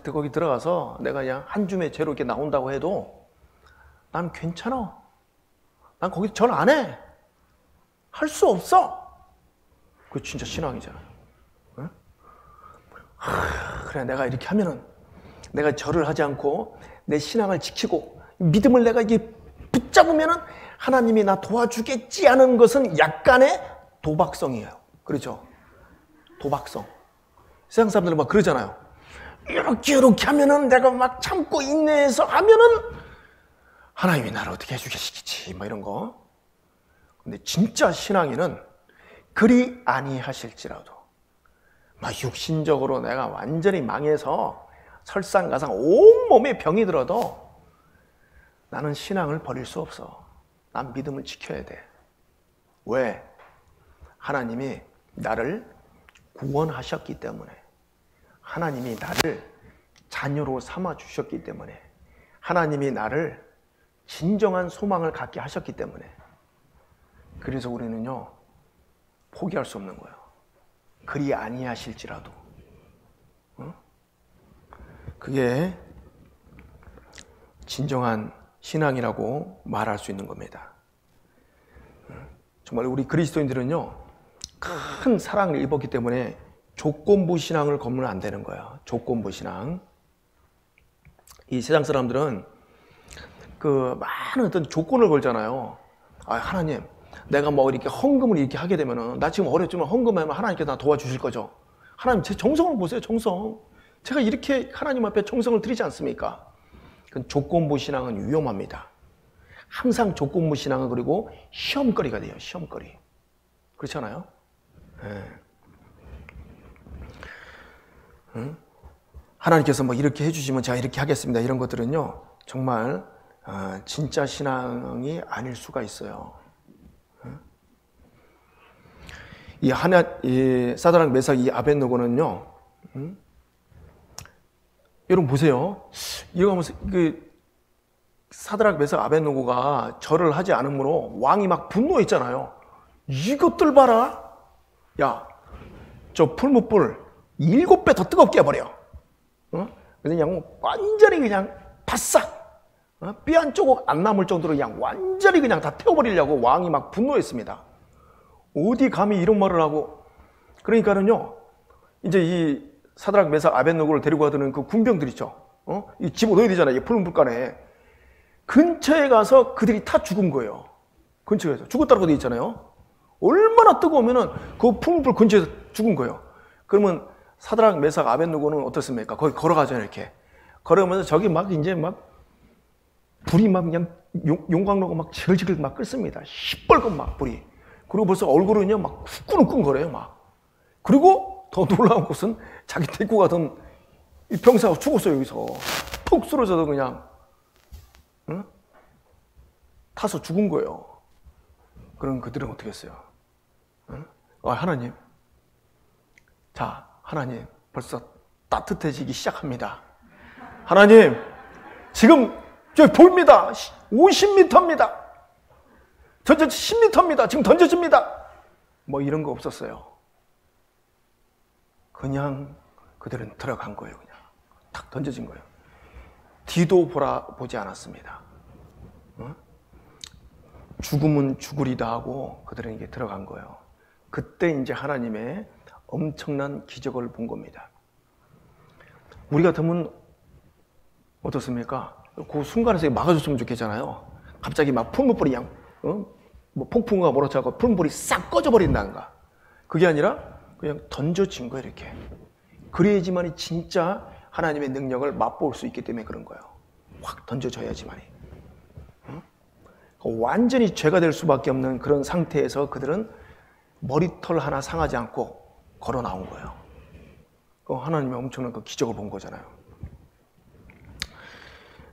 거기 들어가서 내가 그냥 한 줌의 죄로 이렇게 나온다고 해도 난 괜찮아. 난 거기 절 안 해. 할 수 없어. 그게 진짜 신앙이잖아요. 응? 그래, 내가 이렇게 하면은 내가 절을 하지 않고 내 신앙을 지키고 믿음을 내가 이게 붙잡으면은 하나님이 나 도와주겠지 하는 것은 약간의 도박성이에요. 그렇죠? 도박성. 세상 사람들은 막 그러잖아요. 이렇게 하면은 내가 막 참고 인내해서 하면은 하나님이 나를 어떻게 해주시겠지, 뭐 이런 거. 근데 진짜 신앙인은 그리 아니하실지라도 막 육신적으로 내가 완전히 망해서 설상가상 온몸에 병이 들어도 나는 신앙을 버릴 수 없어. 난 믿음을 지켜야 돼. 왜? 하나님이 나를 구원하셨기 때문에, 하나님이 나를 자녀로 삼아 주셨기 때문에, 하나님이 나를 진정한 소망을 갖게 하셨기 때문에, 그래서 우리는요 포기할 수 없는 거예요. 그리 아니하실지라도. 그게 진정한 신앙이라고 말할 수 있는 겁니다. 정말 우리 그리스도인들은요, 큰 사랑을 입었기 때문에 조건부 신앙을 걸면 안 되는 거예요. 조건부 신앙. 이 세상 사람들은 그 많은 어떤 조건을 걸잖아요. 아, 하나님, 내가 뭐 이렇게 헌금을 이렇게 하게 되면은, 나 지금 어렵지만 헌금하면 하나님께서 나 도와주실 거죠. 하나님, 제 정성을 보세요, 정성. 제가 이렇게 하나님 앞에 정성을 드리지 않습니까? 그 조건부 신앙은 위험합니다. 항상 조건부 신앙은 그리고 시험거리가 돼요, 시험거리. 그렇잖아요? 네. 응? 하나님께서 뭐 이렇게 해주시면 제가 이렇게 하겠습니다. 이런 것들은요, 정말 진짜 신앙이 아닐 수가 있어요. 이 사드락 메삭 이 아벳느고는요, 여러분 보세요. 이거 하면서 그 사드락 메삭 아벳느고가 절을 하지 않으므로 왕이 막 분노했잖아요. 이것들 봐라. 야, 저 풀무불 7배 더 뜨겁게 해버려. 그냥 완전히 그냥 바싹, 뼈 한 조각 안 남을 정도로 그냥 완전히 그냥 다 태워버리려고 왕이 막 분노했습니다. 어디 감히 이런 말을 하고. 그러니까는요, 이제 이 사드락 메삭 아벳느고를 데리고 가던 그 군병들 있죠. 이 집어넣어야 되잖아요, 이 풀무불간에. 근처에 가서 그들이 다 죽은 거예요. 근처에서 죽었다고 돼 있잖아요. 얼마나 뜨거우면은 그 풀무불 근처에서 죽은 거예요. 그러면 사드락, 메삭, 아벳느고는 어떻습니까? 거기 걸어가잖아요, 이렇게. 걸어가면서 저기 막 이제 막 불이 막 그냥 용광로가 막 지글지글 막 끓습니다. 시뻘건 막 불이. 그리고 벌써 얼굴은요 막 후끈후끈 거려요 막. 그리고 더 놀라운 것은 자기 데리고 가던 이 병사가 죽었어요. 여기서 푹 쓰러져서 그냥 타서 죽은 거예요. 그럼 그들은 어떻게 했어요? 하나님, 자, 하나님 벌써 따뜻해지기 시작합니다. 하나님, 지금 저기 보입니다. 50m입니다. 저 10m입니다. 지금 던져집니다. 뭐 이런 거 없었어요. 그냥 그들은 들어간 거예요. 그냥 탁 던져진 거예요. 뒤도 보지 않았습니다. 죽음은 죽으리다 하고 그들은 이게 들어간 거예요. 그때 이제 하나님의 엄청난 기적을 본 겁니다. 우리 같으면 어떻습니까? 그 순간에서 막아줬으면 좋겠잖아요. 갑자기 막 풀무불이 그냥 뭐 폭풍우가 몰아쳐서 풀무불이 싹 꺼져버린다든가. 그게 아니라 그냥 던져진 거예요. 이렇게. 그래야지만이 진짜 하나님의 능력을 맛볼 수 있기 때문에 그런 거예요. 확 던져져야지만이. 완전히 죄가 될 수밖에 없는 그런 상태에서 그들은 머리털 하나 상하지 않고 걸어 나온 거예요. 하나님의 엄청난 그 기적을 본 거잖아요.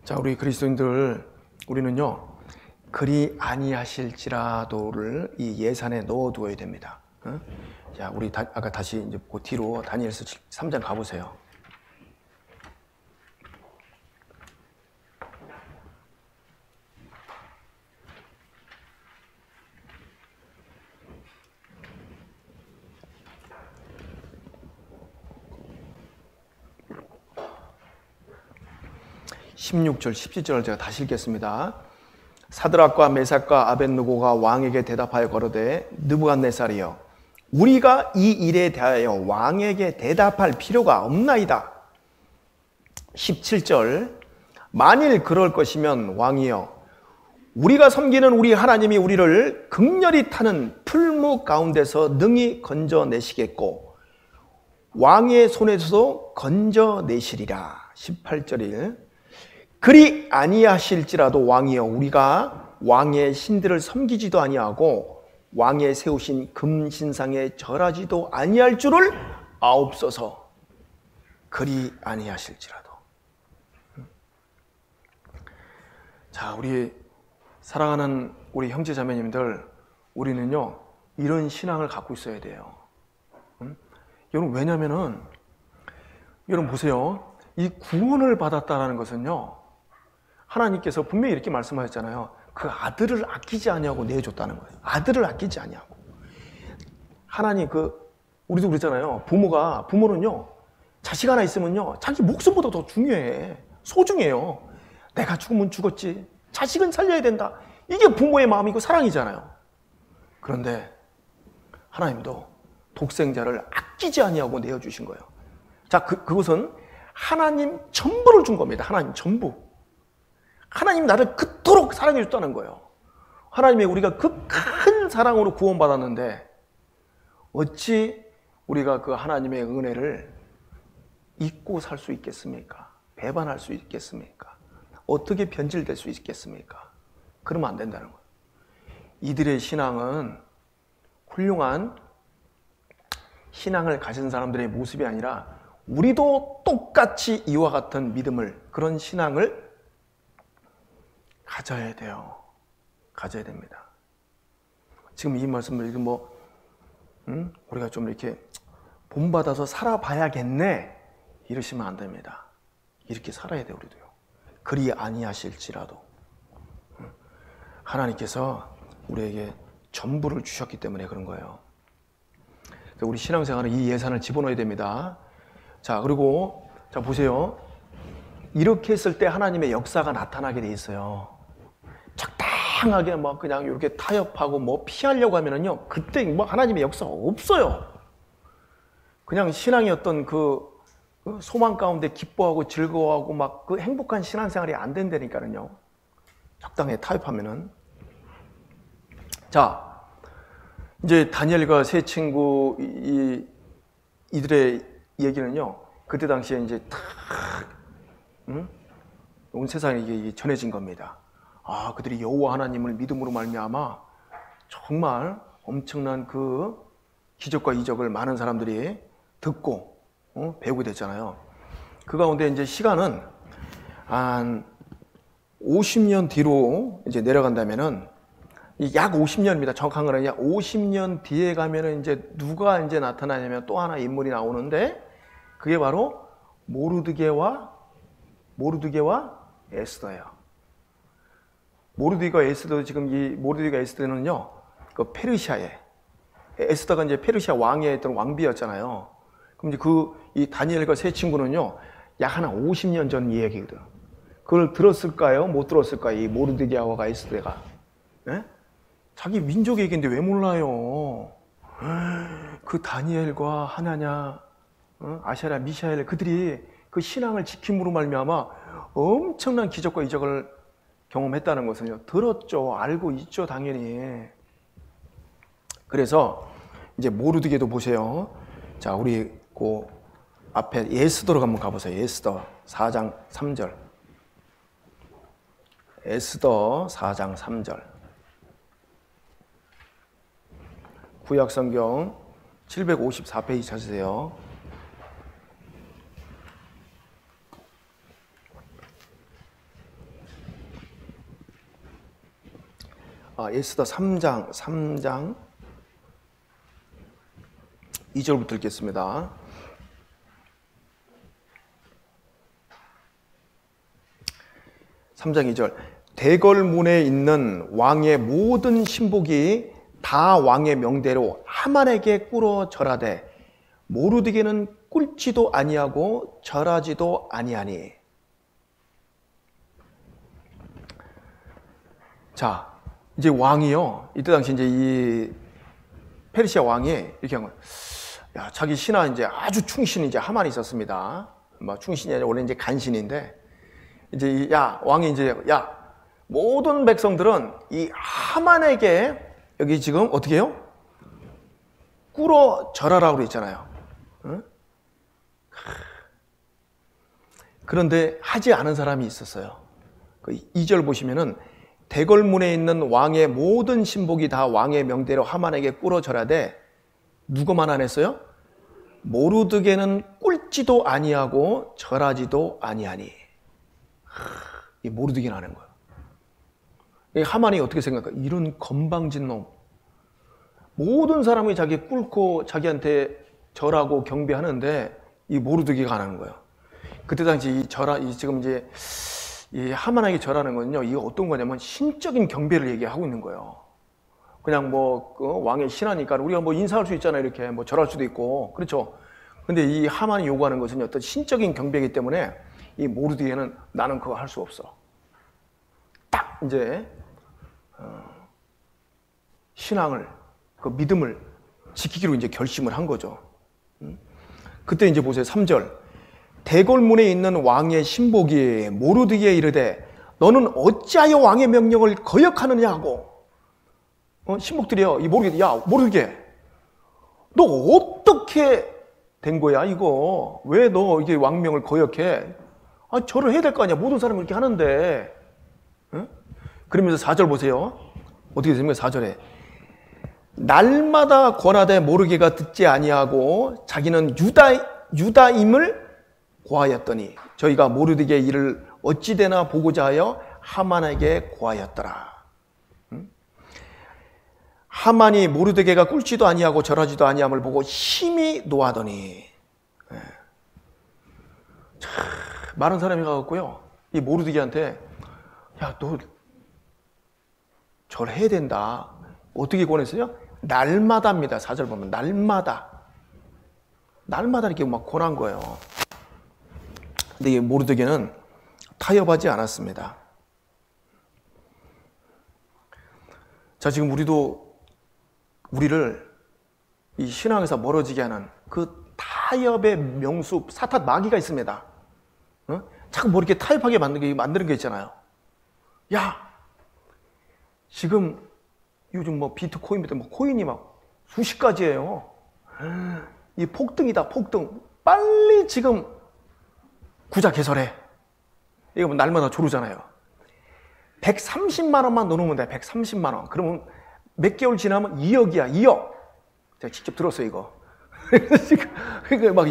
자, 우리 그리스도인들, 우리는요, 그리 아니하실지라도를 이 예산에 넣어두어야 됩니다. 자, 우리 아까 다시 이제 그 뒤로 다니엘서 3장 가보세요. 16절, 17절을 제가 다시 읽겠습니다. 사드락과 메삭과 아벳느고가 왕에게 대답하여 거르되 느부갓네살이여, 우리가 이 일에 대하여 왕에게 대답할 필요가 없나이다. 17절, 만일 그럴 것이면 왕이여, 우리가 섬기는 우리 하나님이 우리를 극렬히 타는 풀무 가운데서 능히 건져내시겠고 왕의 손에서도 건져내시리라. 18절일, 그리 아니하실지라도 왕이여, 우리가 왕의 신들을 섬기지도 아니하고 왕의 세우신 금신상에 절하지도 아니할 줄을 아옵소서. 그리 아니하실지라도. 자, 우리 사랑하는 우리 형제 자매님들, 우리는요 이런 신앙을 갖고 있어야 돼요. 여러분, 왜냐면은 여러분 보세요. 이 구원을 받았다는 것은요, 하나님께서 분명히 이렇게 말씀하셨잖아요. 그 아들을 아끼지 아니하고 내줬다는 거예요. 아들을 아끼지 아니하고. 하나님, 우리도 그랬잖아요. 부모는요, 자식 하나 있으면요, 자기 목숨보다 더 중요해. 소중해요. 내가 죽으면 죽었지, 자식은 살려야 된다. 이게 부모의 마음이고 사랑이잖아요. 그런데 하나님도 독생자를 아끼지 아니하고 내어주신 거예요. 자, 그것은 하나님 전부를 준 겁니다. 하나님 전부. 하나님 나를 그토록 사랑해 줬다는 거예요. 하나님의 우리가 그 큰 사랑으로 구원받았는데 어찌 우리가 그 하나님의 은혜를 잊고 살 수 있겠습니까? 배반할 수 있겠습니까? 어떻게 변질될 수 있겠습니까? 그러면 안 된다는 거예요. 이들의 신앙은 훌륭한 신앙을 가진 사람들의 모습이 아니라 우리도 똑같이 이와 같은 믿음을, 그런 신앙을 가져야 돼요. 가져야 됩니다. 지금 이 말씀을 우리가 좀 이렇게 본받아서 살아봐야겠네 이러시면 안 됩니다. 이렇게 살아야 돼요, 우리도요. 그리 아니하실지라도. 하나님께서 우리에게 전부를 주셨기 때문에 그런 거예요. 우리 신앙생활은 이 예산을 집어넣어야 됩니다. 자, 그리고 자 보세요. 이렇게 했을 때 하나님의 역사가 나타나게 돼 있어요. 적당하게 막 그냥 이렇게 타협하고 뭐 피하려고 하면은요, 그때 뭐 하나님의 역사가 없어요. 그냥 신앙의 어떤 그 소망 가운데 기뻐하고 즐거워하고 막 그 행복한 신앙생활이 안 된다니까요. 적당히 타협하면은. 자, 이제 다니엘과 세 친구 이들의 얘기는요, 그때 당시에 이제 탁, 온 세상에 이게 전해진 겁니다. 아, 그들이 여호와 하나님을 믿음으로 말미암아 정말 엄청난 그 기적과 이적을 많은 사람들이 듣고 배우게 됐잖아요. 그 가운데 이제 시간은 한 50년 뒤로 이제 내려간다면은 약 50년입니다. 정확한 거는 약 50년 뒤에 가면은 이제 누가 이제 나타나냐면 또 하나 인물이 나오는데 그게 바로 모르드게와 에스더예요. 모르드게와 에스더 지금 이 모르드게와 에스더는요, 그 페르시아에 에스더가 이제 페르시아 왕에 있던 왕비였잖아요. 그럼 이제 이 다니엘과 세 친구는요, 약 한 50년 전 이야기거든. 그걸 들었을까요? 못 들었을까요? 이 모르드게와 에스더가. 네? 자기 민족 얘기인데 왜 몰라요? 그 다니엘과 하나냐, 아샤랴, 미샤엘 그들이 그 신앙을 지킴으로 말미암아 엄청난 기적과 이적을 경험했다는 것은요, 들었죠, 알고 있죠, 당연히. 그래서 이제 모르드게도 보세요. 자, 우리 그 앞에 에스더로 한번 가보세요. 에스더 4장 3절. 에스더 4장 3절. 구약성경 754페이지 찾으세요. 에스더 3장 2절부터 읽겠습니다. (3장 2절) 대궐문에 있는 왕의 모든 신복이 다 왕의 명대로 하만에게 꿇어 절하되 모르드게는 꿇지도 아니하고 절하지도 아니하니. 자, 이제 왕이요, 이때 당시 이제 이 페르시아 왕이 이렇게 한 거예요. 야, 자기 신하 이제 아주 충신이 이제 하만이 있었습니다. 뭐 충신이 아니라 원래 이제 간신인데, 이제 왕이 이제 모든 백성들은 이 하만에게 여기 지금 어떻게 해요? 꿇어 절하라고 그랬잖아요. 응? 그런데 하지 않은 사람이 있었어요. 그 2절 보시면은 대궐문에 있는 왕의 모든 신복이 다 왕의 명대로 하만에게 꿇어 절하되 누구만 안 했어요? 모르드게는 꿇지도 아니하고 절하지도 아니하니. 이 모르드게는 하는 거예요. 하만이 어떻게 생각할까? 이런 건방진 놈. 모든 사람이 자기 꿇고 자기한테 절하고 경배하는데 이 모르드게가 안 하는 거예요. 그때 당시 지금 이제 이 하만에게 절하는 건요, 이거 어떤 거냐면 신적인 경배를 얘기하고 있는 거예요. 그냥 뭐 왕의 신하니까 우리가 뭐 인사할 수 있잖아요. 이렇게 뭐 절할 수도 있고, 그렇죠. 근데 이 하만이 요구하는 것은 어떤 신적인 경배이기 때문에 이 모르드게는 나는 그거 할 수 없어. 딱 이제 신앙을, 그 믿음을 지키기로 이제 결심을 한 거죠. 그때 이제 보세요. 3절. 대궐문에 있는 왕의 신복이 모르드게에 이르되 너는 어찌하여 왕의 명령을 거역하느냐 하고. 신복들이요, 이 모르드게 너 어떻게 된 거야 이거? 왜 너 이게 왕명을 거역해? 절을 해야 될 거 아니야, 모든 사람이 그렇게 하는데. 응? 그러면서 4절 보세요. 어떻게 됩니까? 4절에 날마다 권하되 모르게가 듣지 아니하고 자기는 유다임을 고하였더니 저희가 모르드게의 일을 어찌되나 보고자 하여 하만에게 고하였더라. 하만이 모르드게가 꿇지도 아니하고 절하지도 아니함을 보고 심히 노하더니. 많은 사람이 가갖고요, 이 모르드게한테 너 절해야 된다. 어떻게 권했어요? 날마다입니다. 4절 보면 날마다 이렇게 막 권한 거예요. 근데 이 모르드게는 타협하지 않았습니다. 자, 지금 우리를 이 신앙에서 멀어지게 하는 그 타협의 명수, 사탄 마귀가 있습니다. 자꾸 뭐 이렇게 타협하게 만드는 게 있잖아요. 지금 요즘 뭐 비트코인부터 뭐 코인이 막 수십 가지예요. 이 폭등이다, 폭등. 빨리 지금 구자 개설해. 이거 뭐 날마다 조르잖아요. 130만 원만 넣어놓으면 돼. 130만 원. 그러면 몇 개월 지나면 2억이야. 2억. 제가 직접 들었어요, 이거. 그러니까 막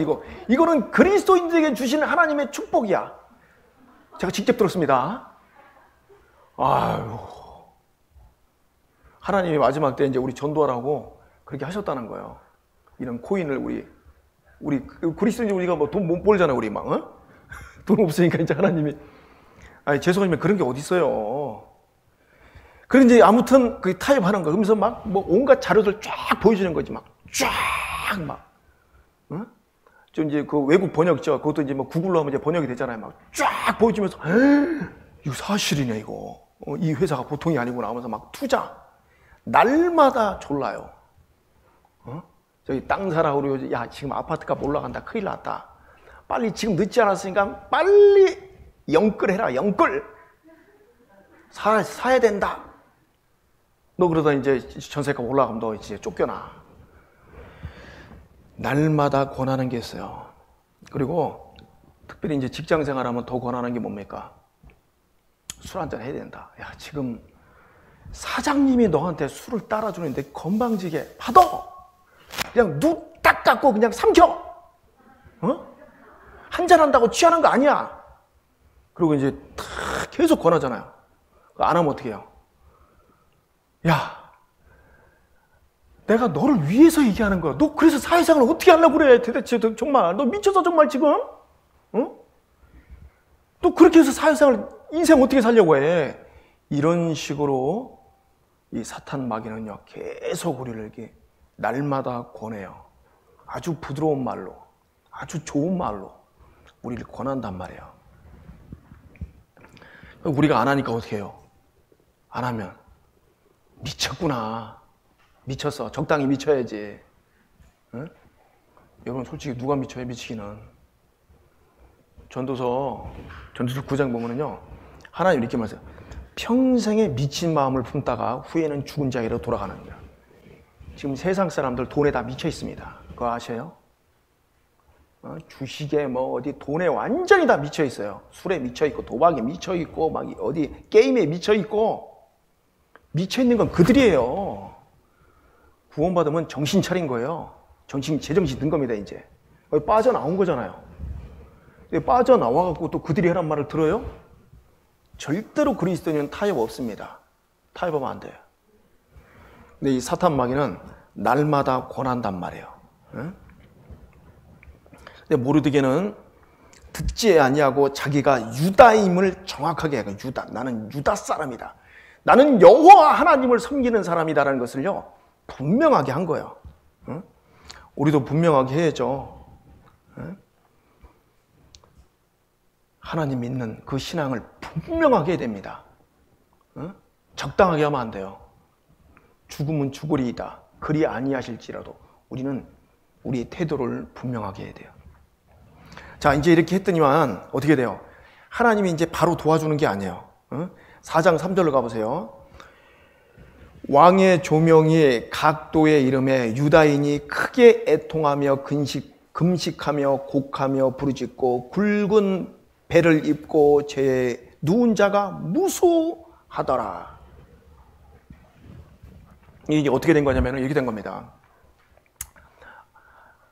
이거는 그리스도인들에게 주시는 하나님의 축복이야. 제가 직접 들었습니다. 아유. 하나님이 마지막 때 이제 우리 전도하라고 그렇게 하셨다는 거예요. 이런 코인을 우리 그리스도인들 우리가 뭐 돈 못 벌잖아요, 우리 막. 어? 돈 없으니까 이제 하나님이 아니 죄송하지만 그런 게 어디 있어요. 그런 이제 아무튼 그 타협하는 거. 그러면서 막 뭐 온갖 자료들 쫙 보여주는 거지 막 쫙 막. 어? 좀 이제 그 외국 번역죠. 그것도 이제 뭐 구글로 하면 이제 번역이 되잖아요. 막 쫙 보여주면서 이거 사실이네 이거. 이 회사가 보통이 아니구나 하면서 막 투자. 날마다 졸라요. 저기 땅 사라고 그러고 야 지금 아파트값 올라간다. 큰일 났다. 빨리 지금 늦지 않았으니까 빨리 영끌해라. 영끌. 사야 된다. 너 그러다 이제 전세값 올라가면 너 이제 쫓겨나. 날마다 권하는 게 있어요. 그리고 특별히 이제 직장 생활하면 더 권하는 게 뭡니까? 술 한잔 해야 된다. 야 지금 사장님이 너한테 술을 따라주는데 건방지게 받아. 그냥 눈 딱 감고 그냥 삼켜. 어? 한잔 한다고 취하는 거 아니야. 그리고 이제 계속 권하잖아요. 안 하면 어떻게 해요? 야, 내가 너를 위해서 얘기하는 거야. 너 그래서 사회생활을 어떻게 하려고 그래? 대체 정말 너 미쳤어 정말 지금? 어? 또 그렇게 해서 사회생활 인생 어떻게 살려고 해? 이런 식으로 이 사탄 마귀는요 계속 우리를 이렇게 날마다 권해요. 아주 부드러운 말로, 아주 좋은 말로 우리를 권한단 말이에요. 우리가 안 하니까 어떻게 해요? 안 하면 미쳤구나. 미쳤어. 적당히 미쳐야지. 응? 여러분 솔직히 누가 미쳐요? 미치기는. 전도서 9장 보면은요 하나님 이렇게 말해요. 평생에 미친 마음을 품다가 후에는 죽은 자에로 돌아가는 거야. 지금 세상 사람들 돈에 다 미쳐 있습니다. 그거 아세요? 주식에 뭐 어디 돈에 완전히 다 미쳐 있어요. 술에 미쳐 있고 도박에 미쳐 있고 막 어디 게임에 미쳐 있고. 미쳐 있는 건 그들이에요. 구원받으면 정신 차린 거예요. 제정신 든 겁니다 이제. 빠져나온 거잖아요. 빠져나와갖고 또 그들이 하란 말을 들어요? 절대로 그리스도인은 타협 없습니다. 타협하면 안 돼요. 근데 이 사탄 마귀는 날마다 권한단 말이에요. 응? 근데 모르드게는 듣지 아니하고 자기가 유다임을 정확하게 해요. 유다. 나는 유다 사람이다. 나는 여호와 하나님을 섬기는 사람이다라는 것을요 분명하게 한 거예요. 응? 우리도 분명하게 해야죠. 응? 하나님 믿는 그 신앙을 분명하게 해야 됩니다. 응? 적당하게 하면 안 돼요. 죽음은 죽으리이다. 그리 아니하실지라도 우리는 우리의 태도를 분명하게 해야 돼요. 자, 이제 이렇게 했더니만 어떻게 돼요? 하나님이 이제 바로 도와주는 게 아니에요. 4장 3절로 가보세요. 왕의 조명이 각도의 이름에 유다인이 크게 애통하며 금식하며 곡하며 부르짖고 굵은 배를 입고 죄에 누운 자가 무수하더라. 이게 어떻게 된 거냐면 이렇게 된 겁니다.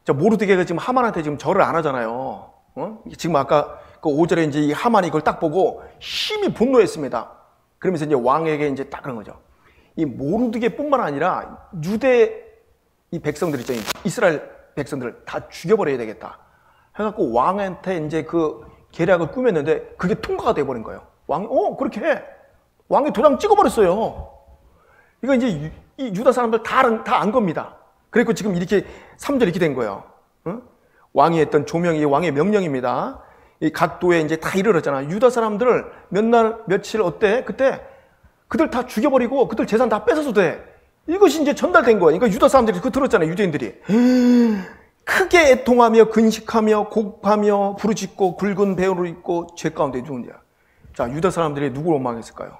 모르드게가 지금 하만한테 지금 절을 안 하잖아요. 지금 아까 그 5절에 이제 이 하만이 이걸 딱 보고 심히 분노했습니다. 그러면서 이제 왕에게 이제 딱 그런 거죠. 이 모르드게뿐만 아니라 유대 이 백성들 있죠. 이스라엘 백성들을 다 죽여버려야 되겠다. 해갖고 왕한테 이제 그 계략을 꾸몄는데 그게 통과가 돼버린 거예요. 왕이 그렇게 해. 왕이 도장 찍어버렸어요. 이거 이제 이 유다 사람들 다 안 겁니다. 그리고 지금 이렇게 3절 이렇게 된 거예요. 왕이 했던 조명이 왕의 명령입니다. 이 각도에 이제 다 이르렀잖아. 유다 사람들을 몇 날, 며칠 어때? 그때 그들 다 죽여버리고 그들 재산 다 뺏어도 돼. 이것이 이제 전달된 거예요. 그러니까 유다 사람들이 그거 들었잖아요. 유대인들이. 크게 애통하며 근식하며 곡하며 부르짖고 굵은 배우를 입고 죄 가운데 죽은 자. 자, 유다 사람들이 누구를 원망했을까요?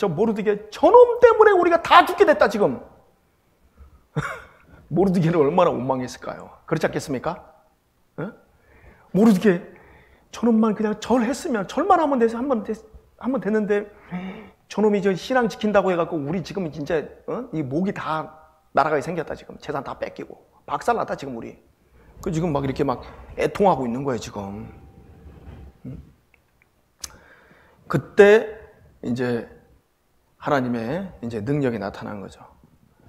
모르드게 저놈 때문에 우리가 다 죽게 됐다 지금. 모르드게는 얼마나 원망했을까요? 그렇지 않겠습니까? 모르드게 저놈만 그냥 절했으면, 절만 하면 돼서 한번 됐는데 저놈이 저 신앙 지킨다고 해갖고 우리 지금 진짜 이 목이 다 날아가게 생겼다. 지금 재산 다 뺏기고 박살났다 지금 우리. 그 지금 막 이렇게 막 애통하고 있는 거예요 지금. 그때 이제 하나님의 이제 능력이 나타난 거죠.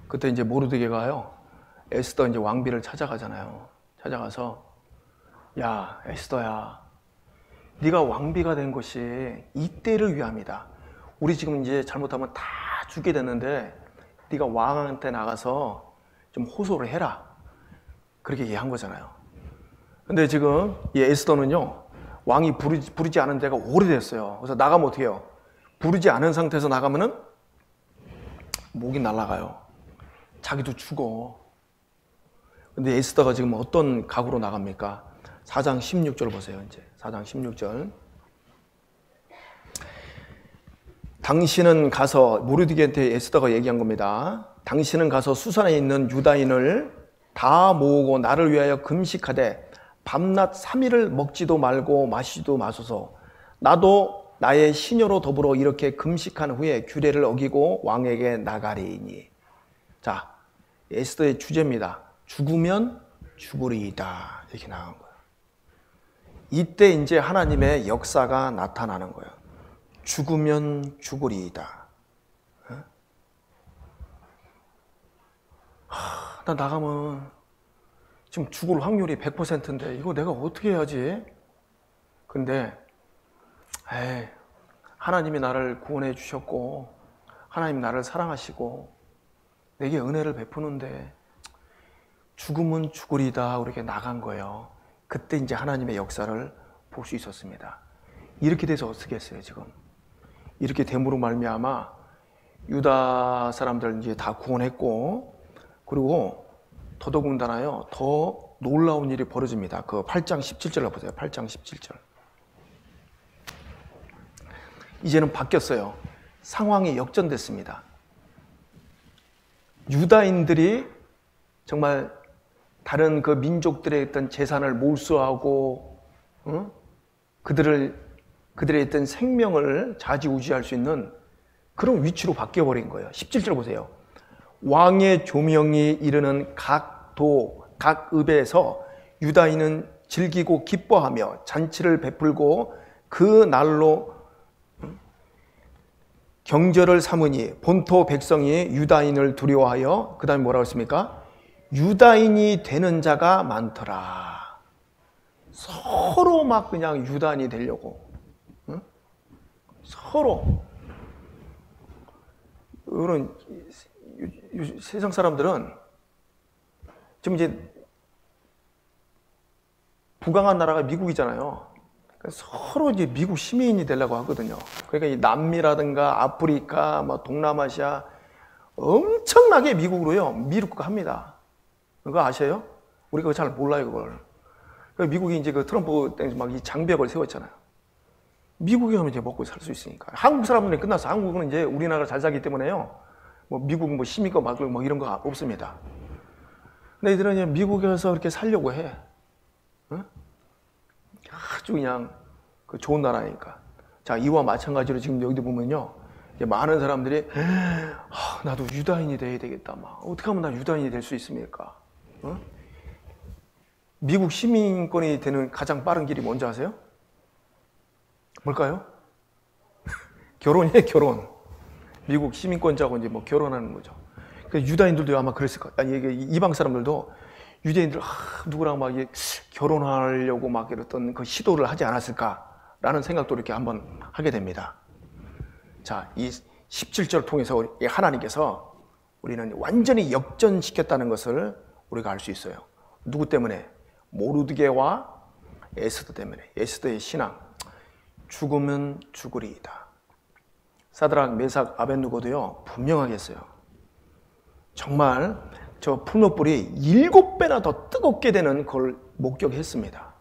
그때 이제 모르드게가요, 에스더 이제 왕비를 찾아가잖아요. 찾아가서, 야 에스더야, 네가 왕비가 된 것이 이때를 위함이다. 우리 지금 이제 잘못하면 다 죽게 됐는데 네가 왕한테 나가서 좀 호소를 해라. 그렇게 얘기한 거잖아요. 근데 지금 이 에스더는요, 왕이 부르지 않은 데가 오래됐어요. 그래서 나가면 어떻게 해요? 부르지 않은 상태에서 나가면은 목이 날아가요. 자기도 죽어. 근데 에스더가 지금 어떤 각오로 나갑니까? 4장 16절 보세요. 이제 4장 16절. 당신은 가서, 모르드게한테 에스더가 얘기한 겁니다. 당신은 가서 수산에 있는 유다인을 다 모으고 나를 위하여 금식하되 밤낮 3일을 먹지도 말고 마시지도 마소서. 나도 나의 시녀로 더불어 이렇게 금식한 후에 규례를 어기고 왕에게 나가리이니. 자, 에스더의 주제입니다. 죽으면 죽으리이다. 이렇게 나간 거예요. 이때 이제 하나님의 역사가 나타나는 거예요. 죽으면 죽으리이다. 나 나가면 지금 죽을 확률이 100%인데 이거 내가 어떻게 해야지? 근데 하나님이 나를 구원해 주셨고 하나님 나를 사랑하시고 내게 은혜를 베푸는데 죽으면 죽으리다. 그렇게 나간 거예요. 그때 이제 하나님의 역사를 볼 수 있었습니다. 이렇게 돼서 어떻게 했어요 지금? 이렇게 됨으로 말미암아 유다 사람들 이제 다 구원했고, 그리고 더더군다나요 더 놀라운 일이 벌어집니다. 그 8장 17절을 보세요. 8장 17절. 이제는 바뀌었어요. 상황이 역전됐습니다. 유다인들이 정말 다른 그 민족들의 어떤 재산을 몰수하고 그들의 어떤 생명을 좌지우지할 수 있는 그런 위치로 바뀌어버린 거예요. 17절 보세요. 왕의 조명이 이르는 각 도, 각 읍에서 유다인은 즐기고 기뻐하며 잔치를 베풀고 그 날로 경절을 삼으니 본토 백성이 유다인을 두려워하여, 그 다음에 뭐라고 했습니까? 유다인이 되는 자가 많더라. 서로 막 그냥 유다인이 되려고. 서로. 이런 세상 사람들은 지금 이제 부강한 나라가 미국이잖아요. 서로 이제 미국 시민이 되려고 하거든요. 그러니까 이 남미라든가 아프리카, 뭐 동남아시아 엄청나게 미국으로요 미루고 합니다. 그거 아세요? 우리가 잘 몰라요 그걸. 미국이 이제 그 트럼프 때 막 이 장벽을 세웠잖아요. 미국에 하면 이제 먹고 살 수 있으니까. 한국 사람들은 끝났어. 한국은 이제 우리나라 잘 살기 때문에요. 뭐 미국은 뭐 시민권 막을 뭐 이런 거 없습니다. 근데 이들은 이제 미국에서 이렇게 살려고 해. 아주 그냥 그 좋은 나라니까. 자, 이와 마찬가지로 지금 여기도 보면요, 이제 많은 사람들이 나도 유다인이 돼야 되겠다. 막 어떻게 하면 나 유다인이 될 수 있습니까? 미국 시민권이 되는 가장 빠른 길이 뭔지 아세요? 뭘까요? 결혼이에요, 결혼. 미국 시민권자하고 이제 뭐 결혼하는 거죠. 그래서 유다인들도 아마 그랬을 것 같아요. 아니, 이방 사람들도 유대인들 누구랑 막 결혼하려고 막 이랬던 그 시도를 하지 않았을까라는 생각도 이렇게 한번 하게 됩니다. 자, 이 17절을 통해서 하나님께서 우리는 완전히 역전시켰다는 것을 우리가 알 수 있어요. 누구 때문에? 모르드게와 에스더 때문에. 에스더의 신앙. 죽으면 죽으리이다. 사드락, 메삭, 아벳느고도요 분명하게 했어요. 정말 저 풀무불이 7배나 더 뜨겁게 되는 걸 목격했습니다.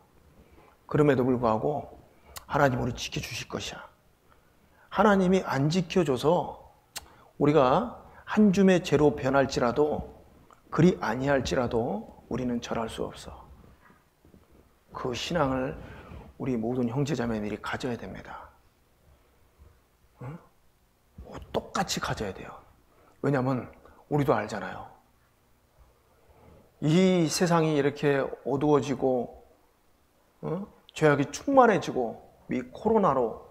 그럼에도 불구하고 하나님 우리 지켜주실 것이야. 하나님이 안 지켜줘서 우리가 한 줌의 죄로 변할지라도 그리 아니할지라도 우리는 절할 수 없어. 그 신앙을 우리 모든 형제자매들이 가져야 됩니다. 응? 똑같이 가져야 돼요. 왜냐하면 우리도 알잖아요. 이 세상이 이렇게 어두워지고 죄악이 충만해지고 이 코로나로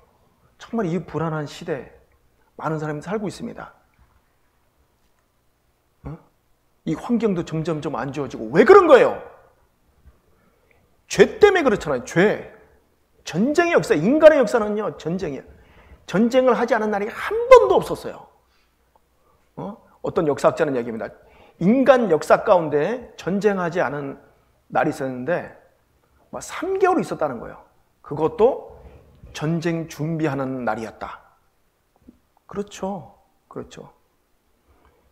정말 이 불안한 시대에 많은 사람이 살고 있습니다. 이 환경도 점점 안 좋아지고 왜 그런 거예요? 죄 때문에 그렇잖아요. 죄. 전쟁의 역사, 인간의 역사는요 전쟁이에요. 전쟁을 하지 않은 날이 한 번도 없었어요. 어떤 역사학자는 얘기합니다. 인간 역사 가운데 전쟁하지 않은 날이 있었는데 3개월 있었다는 거예요. 그것도 전쟁 준비하는 날이었다. 그렇죠.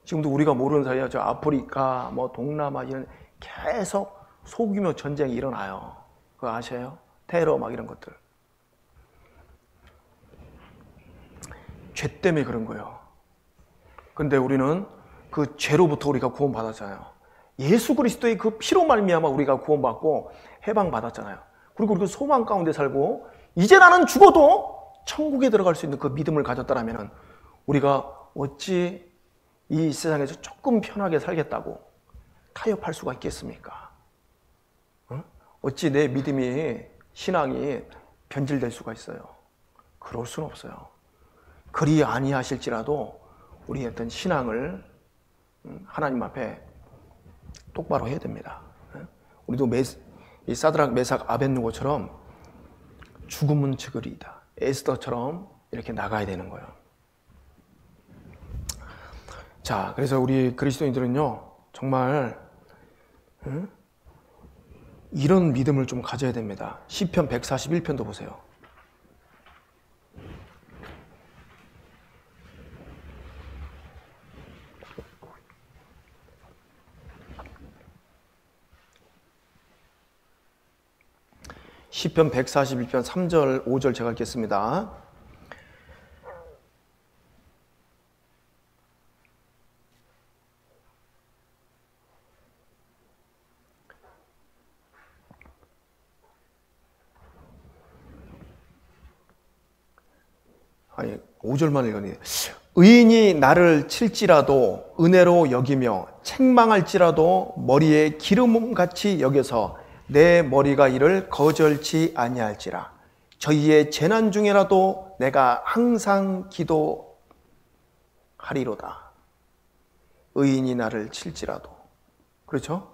지금도 우리가 모르는 사이에 저 아프리카, 동남아 이런 계속 소규모 전쟁이 일어나요. 그거 아세요? 테러 이런 것들. 죄 때문에 그런 거예요. 근데 우리는 그 죄로부터 우리가 구원받았잖아요. 예수 그리스도의 그 피로 말미암아 우리가 구원받고 해방받았잖아요. 그리고 우리가 소망 가운데 살고 이제 나는 죽어도 천국에 들어갈 수 있는 그 믿음을 가졌다면 우리가 어찌 이 세상에서 조금 편하게 살겠다고 타협할 수가 있겠습니까? 어찌 내 믿음이, 신앙이 변질될 수가 있어요? 그럴 수는 없어요. 그리 아니하실지라도 우리의 어떤 신앙을 하나님 앞에 똑바로 해야 됩니다. 우리도 이 사드락, 메삭, 아벳느고처럼 죽음은 즉을이다. 에스더처럼 이렇게 나가야 되는 거예요. 자, 그래서 우리 그리스도인들은요, 정말 이런 믿음을 좀 가져야 됩니다. 시편 141편도 보세요. 시편 141편 3절, 5절 제가 읽겠습니다. 아니, 5절만 읽었네. 의인이 나를 칠지라도 은혜로 여기며 책망할지라도 머리에 기름같이 여겨서 내 머리가 이를 거절치 아니할지라. 저희의 재난 중에라도 내가 항상 기도하리로다. 의인이 나를 칠지라도. 그렇죠?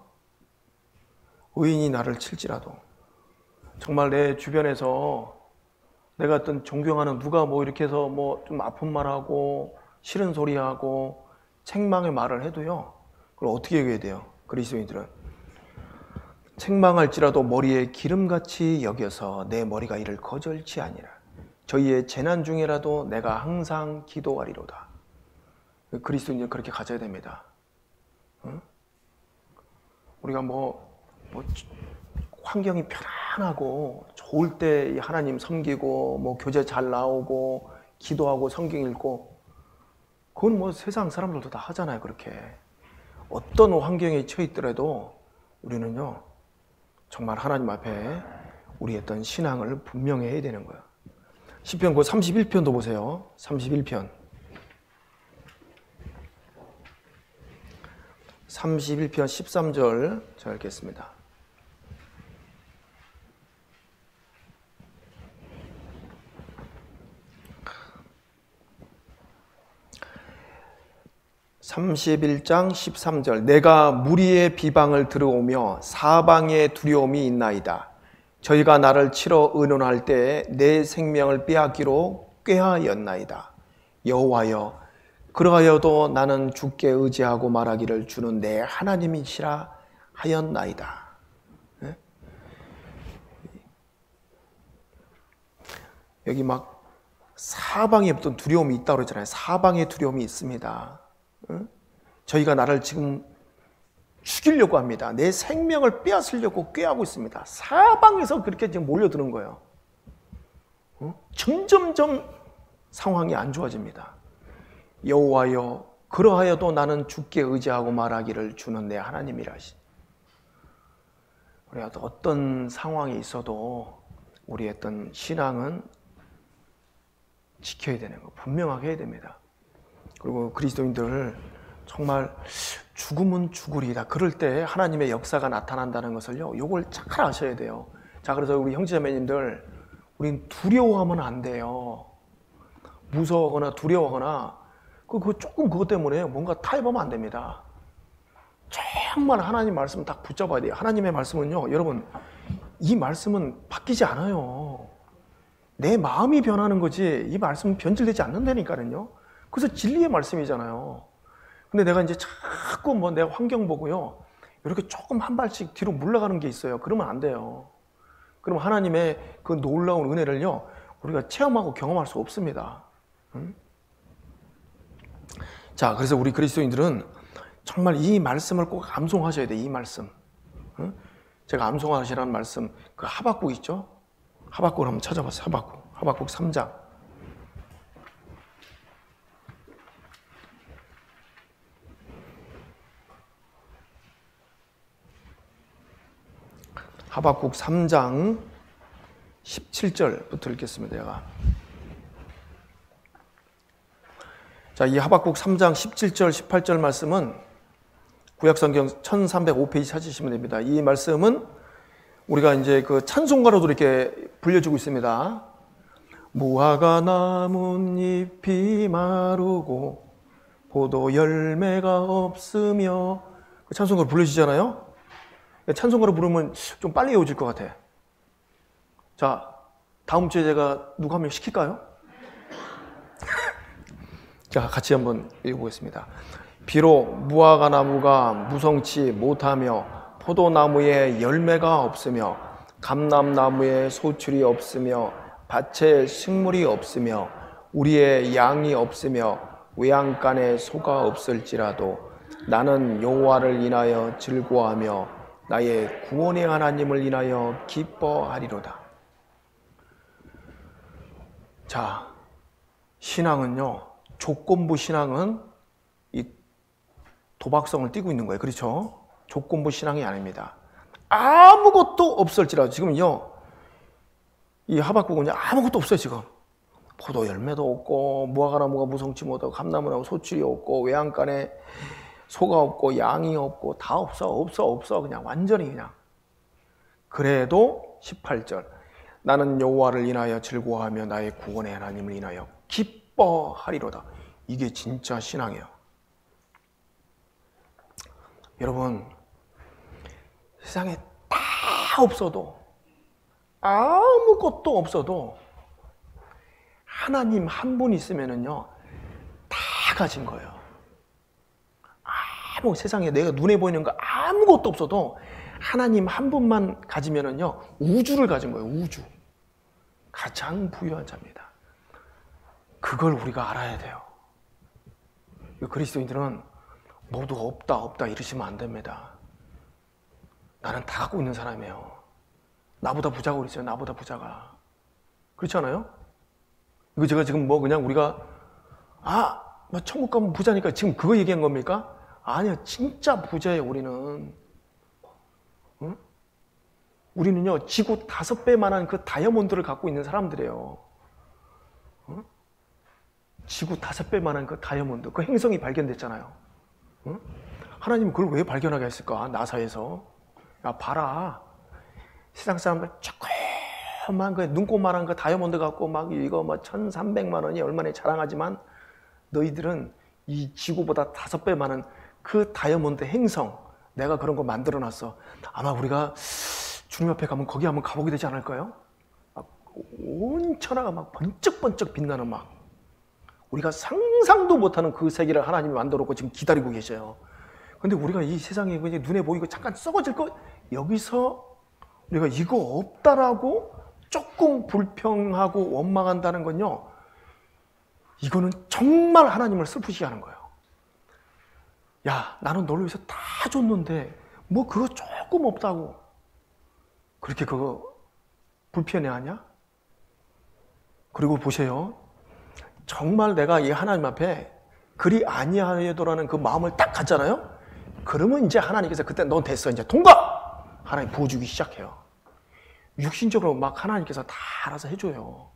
의인이 나를 칠지라도. 정말 내 주변에서 내가 어떤 존경하는 누가 이렇게 해서 좀 아픈 말하고 싫은 소리하고 책망의 말을 해도요, 그걸 어떻게 얘기해야 돼요? 그리스도인들은 책망할지라도 머리에 기름같이 여겨서 내 머리가 이를 거절치 아니라. 저희의 재난 중에라도 내가 항상 기도하리로다. 그리스도인들은 그렇게 가져야 됩니다. 우리가 환경이 편안하고 좋을 때 하나님 섬기고 교제 잘 나오고 기도하고 성경 읽고, 그건 세상 사람들도 다 하잖아요. 그렇게 어떤 환경에 처해 있더라도 우리는요 정말 하나님 앞에 우리의 어떤 신앙을 분명히 해야 되는 거예요. 시편 31편도 보세요. 31편 13절 제가 읽겠습니다. (31장 13절) 내가 무리의 비방을 들어오며 사방에 두려움이 있나이다. 저희가 나를 치러 의논할 때에 내 생명을 빼앗기로 꾀하였나이다. 여호와여, 그러하여도 나는 주께 의지하고 말하기를 주는 내 하나님이시라 하였나이다. 여기 사방에 어떤 두려움이 있다고 그러잖아요. 사방에 두려움이 있습니다. 저희가 나를 지금 죽이려고 합니다. 내 생명을 빼앗으려고 꾀하고 있습니다. 사방에서 그렇게 지금 몰려드는 거예요. 점점점 상황이 안 좋아집니다. 여호와여, 그러하여도 나는 주께 의지하고 말하기를 주는 내 하나님이라 하시니. 우리가 어떤 상황이 있어도 우리의 어떤 신앙은 지켜야 되는 거 분명하게 해야 됩니다. 그리고 그리스도인들 정말 죽음은 죽으리다. 그럴 때 하나님의 역사가 나타난다는 것을요, 요걸 잘 아셔야 돼요. 자, 그래서 우리 형제자매님들, 우린 두려워하면 안 돼요. 무서워하거나 두려워하거나 조금 그것 때문에 뭔가 타협하면 안 됩니다. 정말 하나님 말씀 딱 붙잡아야 돼요. 하나님의 말씀은요, 여러분, 이 말씀은 바뀌지 않아요. 내 마음이 변하는 거지 이 말씀은 변질되지 않는다니까요. 그래서 진리의 말씀이잖아요. 근데 내가 이제 자꾸 내 환경 보고요, 이렇게 조금 한 발씩 뒤로 물러가는 게 있어요. 그러면 안 돼요. 그럼 하나님의 그 놀라운 은혜를요, 우리가 체험하고 경험할 수 없습니다. 자, 그래서 우리 그리스도인들은 정말 이 말씀을 꼭 암송하셔야 돼. 이 말씀. 제가 암송하시라는 말씀, 그 하박국 있죠? 하박국을 한번 찾아봤어요. 하박국 3장. 하박국 3장 17절부터 읽겠습니다. 제가. 자, 이 하박국 3장 17절, 18절 말씀은 구약성경 1305페이지 찾으시면 됩니다. 이 말씀은 우리가 이제 그 찬송가로도 이렇게 불려주고 있습니다. 무화과 나뭇잎이 마르고 포도 열매가 없으며, 그 찬송가로 불려주잖아요. 찬송가로 부르면 좀 빨리 외워질 것 같아. 자, 다음 주에 제가 누구 한 명 시킬까요? 자, 같이 한번 읽어보겠습니다. 비록 무화과 나무가 무성치 못하며 포도나무에 열매가 없으며 감람나무에 소출이 없으며 밭에 식물이 없으며 우리의 양이 없으며 외양간에 소가 없을지라도 나는 여호와를 인하여 즐거워하며 나의 구원의 하나님을 인하여 기뻐하리로다. 자, 신앙은요, 조건부 신앙은 이 도박성을 띠고 있는 거예요. 그렇죠? 조건부 신앙이 아닙니다. 아무것도 없을지라도, 지금요, 이 하박국은 아무것도 없어요. 지금 포도 열매도 없고 무화과나무가 무성치 못하고 감나무나무 소출이 없고 외양간에 소가 없고 양이 없고 다 없어. 그냥 완전히 그냥. 그래도 18절, 나는 여호와를 인하여 즐거워하며 나의 구원의 하나님을 인하여 기뻐하리로다. 이게 진짜 신앙이에요. 여러분, 세상에 다 없어도, 아무것도 없어도 하나님 한 분 있으면은요, 다 가진 거예요. 세상에 내가 눈에 보이는 거 아무것도 없어도 하나님 한 분만 가지면은요, 우주를 가진 거예요. 우주. 가장 부유한 자입니다. 그걸 우리가 알아야 돼요. 그리스도인들은 모두 없다 이러시면 안 됩니다. 나는 다 갖고 있는 사람이에요. 나보다 부자가 어디 있어요? 나보다 부자가. 그렇지 않아요? 이거 제가 지금 그냥 우리가 천국 가면 부자니까 지금 그거 얘기한 겁니까? 아니요, 진짜 부자예요. 우리는. 응? 우리는요, 지구 5배만한 그 다이아몬드를 갖고 있는 사람들이에요. 응? 지구 5배만한 그 다이아몬드, 그 행성이 발견됐잖아요. 응? 하나님은 그걸 왜 발견하게 했을까? 나사에서. 야, 봐라. 세상 사람들 조그만 그 눈곱만한 그 다이아몬드 갖고 이거 1,300만 원이 얼마나 자랑하지만 너희들은 이 지구보다 5배 많은 그 다이아몬드 행성, 내가 그런 거 만들어 놨어. 아마 우리가 주님 앞에 가면 거기 한번 가보게 되지 않을까요? 온 천하가 번쩍번쩍 빛나는 우리가 상상도 못하는 그 세계를 하나님이 만들었고 지금 기다리고 계셔요. 근데 우리가 이 세상에 눈에 보이고 잠깐 썩어질 거, 여기서 우리가 이거 없다라고 조금 불평하고 원망한다는 건요, 이거는 정말 하나님을 슬프시게 하는 거예요. 야, 나는 너를 위해서 다 줬는데 그거 조금 없다고 그렇게 그거 불편해하냐? 그리고 보세요, 정말 내가 이 하나님 앞에 그리 아니하여도라는 그 마음을 딱 갖잖아요. 그러면 이제 하나님께서 그때 넌 됐어, 이제 통과! 하나님 부어주기 시작해요. 육신적으로 막 하나님께서 다 알아서 해줘요.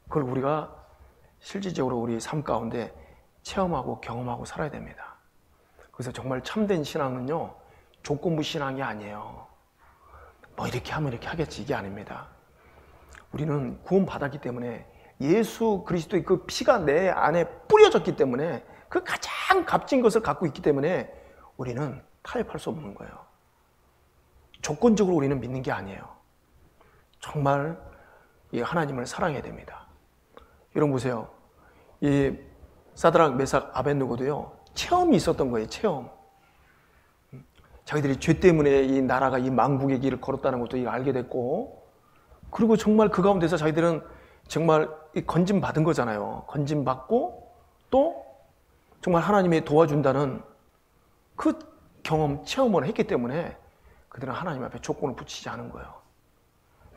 그걸 우리가 실질적으로 우리 삶 가운데 체험하고 경험하고 살아야 됩니다. 그래서 정말 참된 신앙은요, 조건부 신앙이 아니에요. 뭐 이렇게 하면 이렇게 하겠지, 이게 아닙니다. 우리는 구원받았기 때문에 예수 그리스도의 그 피가 내 안에 뿌려졌기 때문에 그 가장 값진 것을 갖고 있기 때문에 우리는 타협할 수 없는 거예요. 조건적으로 우리는 믿는 게 아니에요. 정말 이 하나님을 사랑해야 됩니다. 여러분 보세요. 이 사드락, 메삭, 아벳느고도요, 체험이 있었던 거예요. 체험. 자기들이 죄 때문에 이 나라가 이 망국의 길을 걸었다는 것도 알게 됐고, 그리고 정말 그 가운데서 자기들은 정말 건진 받은 거잖아요. 건진 받고 또 정말 하나님이 도와준다는 그 경험, 체험을 했기 때문에 그들은 하나님 앞에 조건을 붙이지 않은 거예요.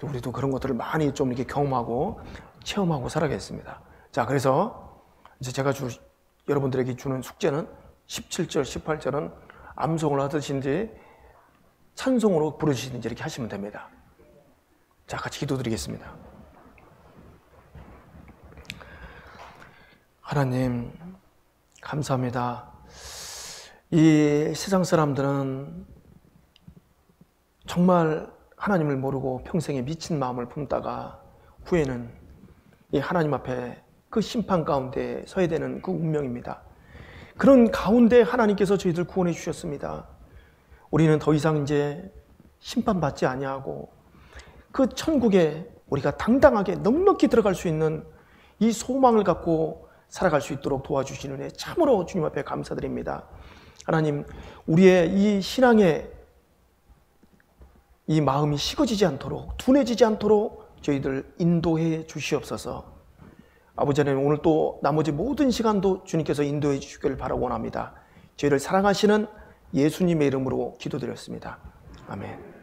우리도 그런 것들을 많이 좀 이렇게 경험하고 체험하고 살아야겠습니다. 자, 그래서 이제 제가 여러분들에게 주는 숙제는 17절, 18절은 암송을 하듯이 찬송으로 부르시든지 이렇게 하시면 됩니다. 자, 같이 기도드리겠습니다. 하나님, 감사합니다. 이 세상 사람들은 정말 하나님을 모르고 평생에 미친 마음을 품다가 후에는 이 하나님 앞에 그 심판 가운데 서야 되는 그 운명입니다. 그런 가운데 하나님께서 저희들 구원해 주셨습니다. 우리는 더 이상 이제 심판받지 아니하고 그 천국에 우리가 당당하게 넉넉히 들어갈 수 있는 이 소망을 갖고 살아갈 수 있도록 도와주시는 애 참으로 주님 앞에 감사드립니다. 하나님, 우리의 이 신앙의 이 마음이 식어지지 않도록, 둔해지지 않도록 저희들 인도해 주시옵소서. 아버지 하나님, 오늘 또 나머지 모든 시간도 주님께서 인도해 주시기를 바라고 원합니다. 저희를 사랑하시는 예수님의 이름으로 기도드렸습니다. 아멘.